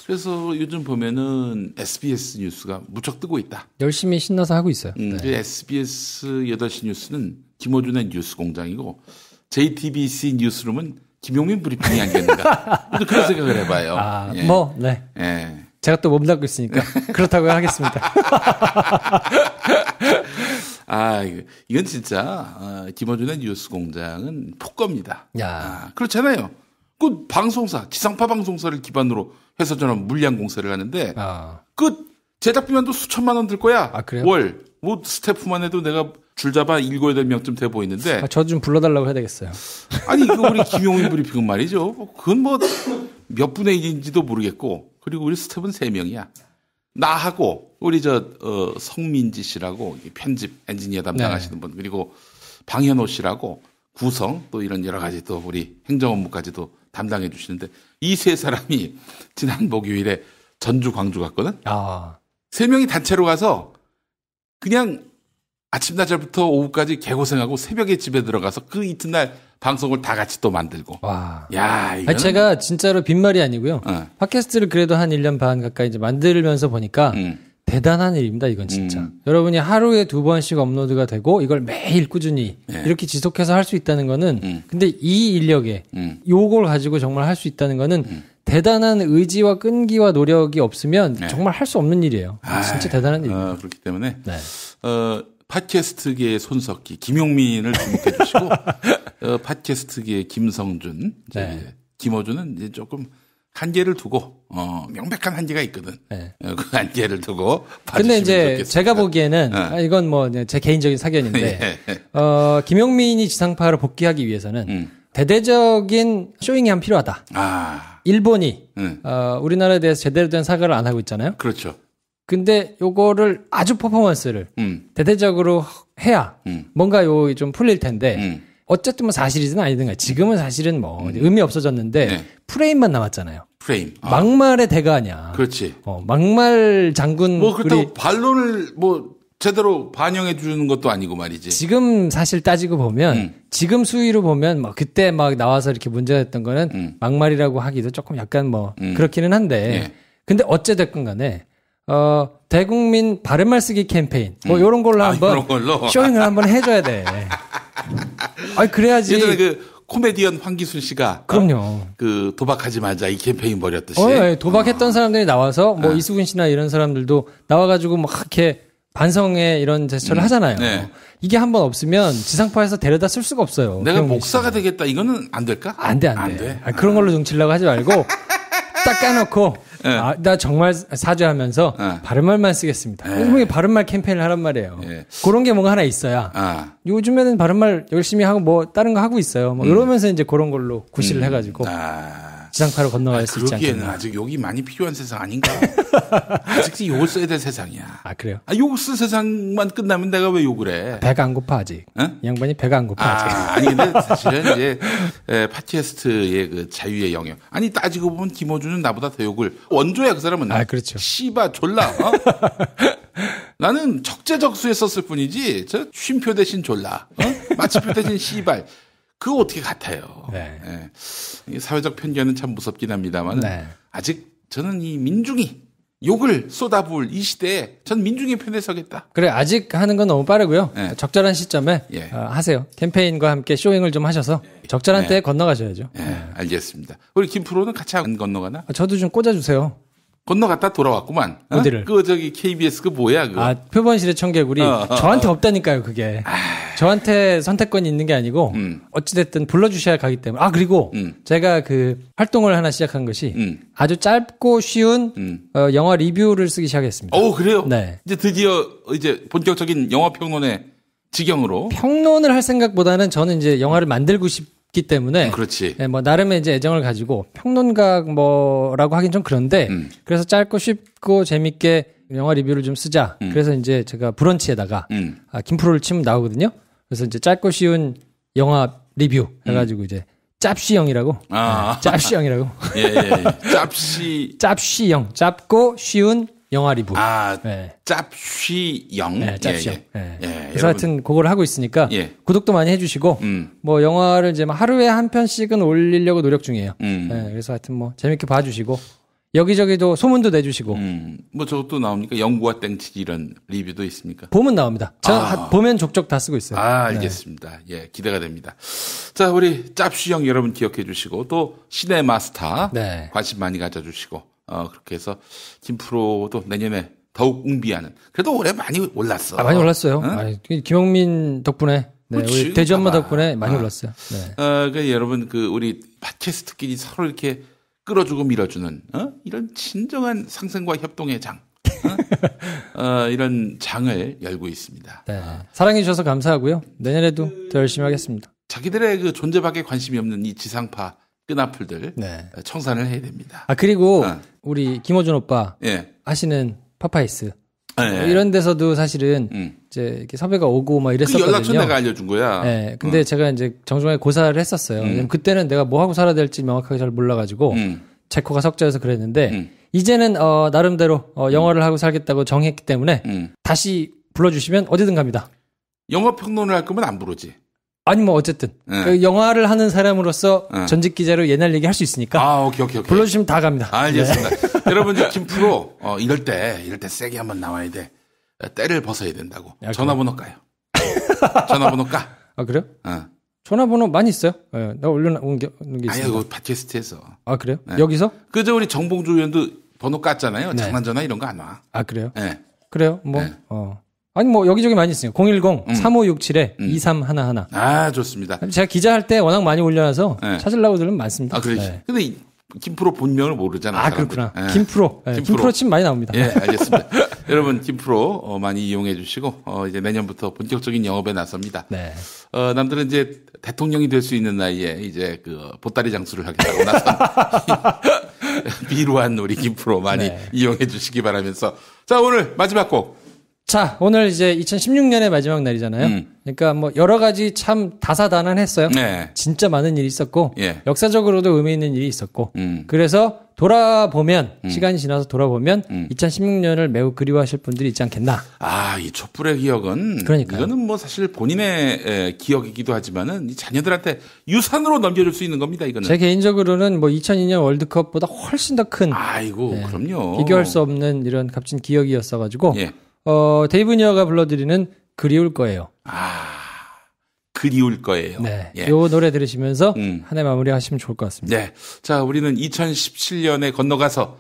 그래서 요즘 보면은 SBS 뉴스가 무척 뜨고 있다. 열심히 신나서 하고 있어요. SBS 8시 뉴스는 김어준의 뉴스 공장이고 JTBC 뉴스룸은 김용민 브리핑이 아니겠는가. 그런 생각을 해봐요. 제가 또 몸담고 있으니까 그렇다고 하겠습니다. 이건 진짜 김어준의 뉴스 공장은 폭거입니다. 그렇잖아요. 그 방송사, 지상파 방송사를 기반으로 해서 저는 물량 공세를 하는데 그 제작비만도 수천만 원 들 거야. 그래요? 월. 스태프만 해도 내가 줄 잡아 읽어야 될 명쯤 돼 보이는데. 저 좀 불러달라고 해야 되겠어요. 우리 김용민 브리핑은 말이죠. 그건 몇 분의 1인지도 모르겠고, 그리고 우리 스태프는 3명이야. 나하고, 우리 성민지 씨라고 편집 엔지니어 담당하시는 분, 그리고 방현호 씨라고 구성, 또 이런 여러 가지 또 우리 행정 업무까지도 담당해 주시는데, 이 3사람이 지난 목요일에 전주, 광주 갔거든? 3명이 단체로 가서 그냥 아침, 낮부터 오후까지 개고생하고 새벽에 집에 들어가서 그 이튿날 방송을 다 같이 또 만들고. 와. 야, 이거. 아니, 제가 진짜로 빈말이 아니고요. 팟캐스트를 그래도 한 1년 반 가까이 이제 만들면서 보니까 대단한 일입니다, 이건 진짜. 여러분이 하루에 2번씩 업로드가 되고 이걸 매일 꾸준히 이렇게 지속해서 할 수 있다는 거는 근데 이 인력에 요걸 가지고 정말 할 수 있다는 거는 대단한 의지와 끈기와 노력이 없으면 정말 할 수 없는 일이에요. 진짜 대단한 일입니다. 그렇기 때문에 팟캐스트계의 손석희, 김용민을 주목해 주시고 팟캐스트계의 김성준, 김어준은 이제 조금 한계를 두고 명백한 한계가 있거든. 그 한계를 두고 근데 이제 좋겠습니다. 제가 보기에는 이건 뭐 제 개인적인 사견인데 김용민이 지상파로 복귀하기 위해서는 대대적인 쇼잉이 한 필요하다. 일본이 우리나라에 대해서 제대로 된 사과를 안 하고 있잖아요. 그렇죠. 근데 요거를 아주 퍼포먼스를 대대적으로 해야 뭔가 요 좀 풀릴 텐데 어쨌든 뭐 사실이든 아니든 간에 지금은 사실은 뭐 의미 없어졌는데 프레임만 남았잖아요. 프레임. 막말의 대가 아니야. 그렇지. 막말 장군. 뭐 그렇다고 반론을 뭐 제대로 반영해 주는 것도 아니고 말이지. 지금 사실 따지고 보면 지금 수위로 보면 뭐 그때 막 나와서 이렇게 문제가 됐던 거는 막말이라고 하기도 조금 약간 뭐 그렇기는 한데 근데 어찌됐건 간에 대국민 바른말 쓰기 캠페인 뭐 요런 걸로 한번 쇼잉을 한번 해줘야 돼. 그래야지. 예전에 그 코미디언 황기순 씨가 그럼요. 그 도박하지 말자 이 캠페인 벌였듯이. 도박했던 사람들이 나와서 뭐 이수근 씨나 이런 사람들도 나와가지고 막 이렇게 반성의 이런 제스처를 하잖아요. 이게 한번 없으면 지상파에서 데려다 쓸 수가 없어요. 내가 목사가 되겠다 이거는 안 될까? 안 돼. 그런 걸로 뭉치려고 하지 말고 딱 까놓고 나 정말 사죄하면서 바른말만 쓰겠습니다. 일본이 바른말 캠페인을 하란 말이에요. 그런 게 뭔가 하나 있어야. 요즘에는 바른말 열심히 하고 뭐 다른 거 하고 있어요. 뭐 이러면서 이제 그런 걸로 구실을 해가지고 지상파로 건너갈 수 있지 않겠나. 그러기에는 아직 욕이 많이 필요한 세상 아닌가? 아직 욕을 써야 될 세상이야. 그래요? 욕을 쓸 세상만 끝나면 내가 왜 욕을 해? 배가 안 고파 아직. 이 양반이 배가 안 고파 아직. 아니 근데 사실은 이제 팟캐스트의 그 자유의 영역. 아니 따지고 보면 김어준은 나보다 더 욕을 원조야 그 사람은. 그렇죠. 씨바 졸라. 나는 적재적소에 썼을 뿐이지 저 쉼표 대신 졸라. 마침표 대신 씨발. 그거 어떻게 같아요. 사회적 편견은 참 무섭긴 합니다만 아직 저는 이 민중이 욕을 쏟아부을 이 시대에 전 민중의 편에 서겠다. 그래 아직 하는 건 너무 빠르고요. 적절한 시점에 하세요. 캠페인과 함께 쇼잉을 좀 하셔서 적절한 때에 건너가셔야죠. 알겠습니다. 우리 김프로는 같이 안 건너가나? 저도 좀 꽂아주세요. 건너갔다 돌아왔구만. 어디를? 그 저기 KBS 그 뭐야 그거? 표본실의 청개구리. 저한테 없다니까요 그게. 저한테 선택권이 있는 게 아니고 어찌됐든 불러주셔야 가기 때문에. 그리고 제가 그 활동을 하나 시작한 것이 아주 짧고 쉬운 영화 리뷰를 쓰기 시작했습니다. 그래요? 네. 이제 드디어 이제 본격적인 영화 평론의 지경으로. 평론을 할 생각보다는 저는 이제 영화를 만들고 싶기 때문에. 그렇지. 뭐 나름의 이제 애정을 가지고 평론가 뭐라고 하긴 좀 그런데 그래서 짧고 쉽고 재밌게 영화 리뷰를 좀 쓰자. 그래서 이제 제가 브런치에다가 김프로를 치면 나오거든요. 그래서 이제 짧고 쉬운 영화 리뷰 해가지고 이제 짭쉬영이라고. 짭쉬영이라고. 짭쉬영. 짧고 쉬운 영화 리뷰. 짭쉬영. 짭쉬영. 그래서 하여튼 그걸 하고 있으니까 구독도 많이 해주시고 뭐 영화를 이제 하루에 한 편씩은 올리려고 노력 중이에요. 그래서 하여튼 뭐 재밌게 봐주시고 여기저기도 소문도 내주시고. 뭐 저것도 나옵니까? 연구와 땡치기 이런 리뷰도 있습니까? 보면 나옵니다. 보면 족족 다 쓰고 있어요. 알겠습니다. 기대가 됩니다. 자, 우리 짭쉬영 여러분 기억해 주시고 또 시네마스터 관심 많이 가져주시고 그렇게 해서 김프로도 내년에 더욱 웅비하는. 그래도 올해 많이 올랐어. 많이 올랐어요. 김용민 덕분에. 우리 대주 엄마 덕분에 많이 올랐어요. 그러니까 여러분 우리 팟캐스트끼리 서로 이렇게 끌어주고 밀어주는 이런 진정한 상생과 협동의 장 이런 장을 열고 있습니다. 사랑해 주셔서 감사하고요. 내년에도 더 열심히 하겠습니다. 자기들의 그 존재밖에 관심이 없는 이 지상파 끈앞풀들 청산을 해야 됩니다. 그리고 우리 김어준 오빠 하시는 파파이스 이런 데서도 사실은 이제 이렇게 섭외가 오고 막 이랬었거든요. 그 연락처 내가 알려준 거야. 근데 제가 이제 정중하게 고사를 했었어요. 왜냐면 그때는 내가 뭐 하고 살아야 될지 명확하게 잘 몰라가지고 체코가 석자여서 그랬는데 이제는 나름대로 영어를 하고 살겠다고 정했기 때문에 다시 불러주시면 어디든 갑니다. 영어 평론을 할 거면 안 부르지. 아니 뭐 어쨌든 그 영화를 하는 사람으로서 전직 기자로 옛날 얘기 할 수 있으니까. 오케이. 불러주시면 다 갑니다. 알겠습니다. 네. 여러분 이제 김프로 이럴 때 세게 한번 나와야 돼. 때를 벗어야 된다고. 전화번호 까요. 전화번호 까. 아 그래요? 전화번호 많이 있어요. 네, 나 올려놓은 게 있어요. 아이고 팟캐스트에서. 아 그래요? 네. 여기서? 그저 우리 정봉주 의원도 번호 깠잖아요. 네. 장난전화 이런 거 안 와. 아 그래요? 네. 그래요? 뭐 아니 뭐 여기저기 많이 있어요. 010-3567-2311. 아 좋습니다. 제가 기자할 때 워낙 많이 올려놔서 찾으려고 들으면 많습니다. 아 그래. 네. 근데 김프로 본명을 모르잖아. 아 사람들. 그렇구나. 네. 김프로. 네. 김프로 침 많이 나옵니다. 예, 알겠습니다. 여러분 김프로 많이 이용해 주시고 이제 내년부터 본격적인 영업에 나섭니다. 네. 남들은 이제 대통령이 될 수 있는 나이에 이제 그 보따리 장수를 하겠다고 나선 비루한 우리 김프로 많이 이용해 주시기 바라면서 자 오늘 마지막 곡. 자, 오늘 이제 2016년의 마지막 날이잖아요. 그러니까 뭐 여러 가지 참 다사다난했어요. 네. 진짜 많은 일이 있었고 예. 역사적으로도 의미 있는 일이 있었고 그래서 돌아보면 시간이 지나서 돌아보면 2016년을 매우 그리워하실 분들이 있지 않겠나. 아, 이 촛불의 기억은 이거는 뭐 사실 본인의 기억이기도 하지만은 이 자녀들한테 유산으로 넘겨줄 수 있는 겁니다. 이거는. 제 개인적으로는 뭐 2002년 월드컵보다 훨씬 더 큰. 아이고, 그럼요. 비교할 수 없는 이런 값진 기억이었어가지고. 예. 데이브 니어가 불러드리는 그리울 거예요. 그리울 거예요. 네. 예. 요 노래 들으시면서 한 해 마무리하시면 좋을 것 같습니다. 네. 자, 우리는 2017년에 건너가서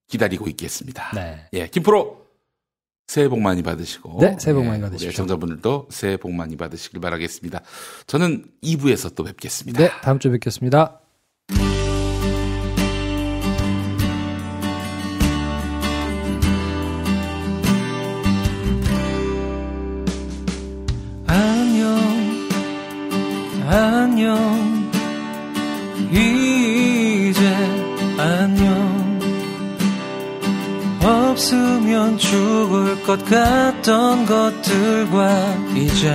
기다리고 있겠습니다. 네. 예. 김프로 새해 복 많이 받으시고. 네, 새해 복 많이 받으십시오. 애청자분들도 새해 복 많이 받으시길 바라겠습니다. 저는 2부에서 또 뵙겠습니다. 네, 다음 주에 뵙겠습니다. 안녕 이제 안녕 없으면 죽을 것 같던 것들과 이제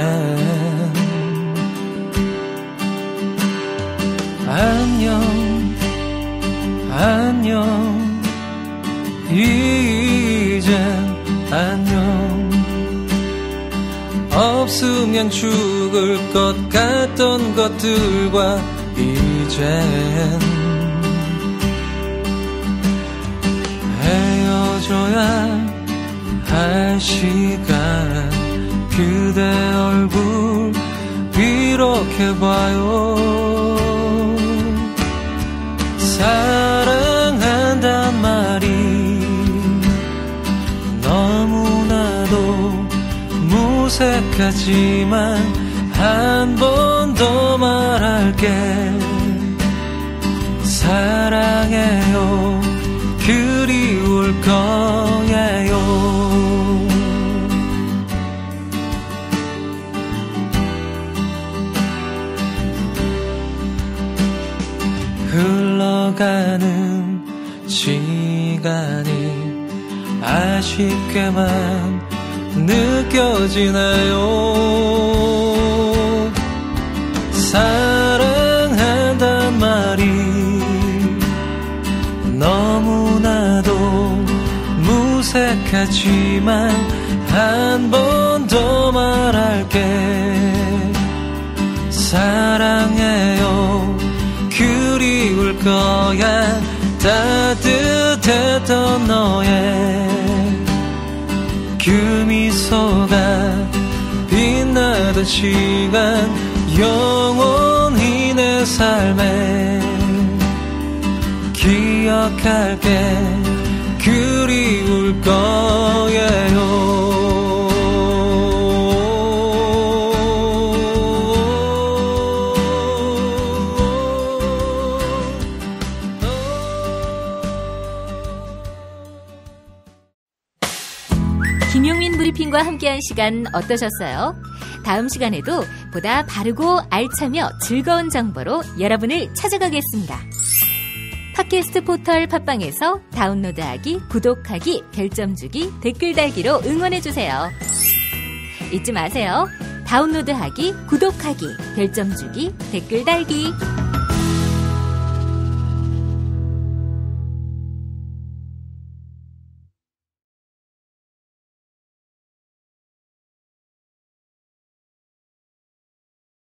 안녕 이제 안녕 없으면 죽을 것 같던 것들과 이젠 헤어져야 할 시간 그대 얼굴 이렇게 봐요 사랑한단 말이 너무나도 무색하지만 한 번 더 말할게 사랑해요 그리울 거예요 흘러가는 시간이 아쉽게만 느껴지나요 사랑한단 말이 너무나도 무색하지만 한 번 더 말할게 사랑해요 그리울 거야 따뜻했던 너의 그 미소가 빛나던 시간 영원히 내 삶에 기억할게 그리울 거예요 김용민 브리핑과 함께한 시간 어떠셨어요? 다음 시간에도 보다 바르고 알차며 즐거운 정보로 여러분을 찾아가겠습니다. 팟캐스트 포털 팟빵에서 다운로드하기, 구독하기, 별점 주기, 댓글 달기로 응원해주세요. 잊지 마세요. 다운로드하기, 구독하기, 별점 주기, 댓글 달기.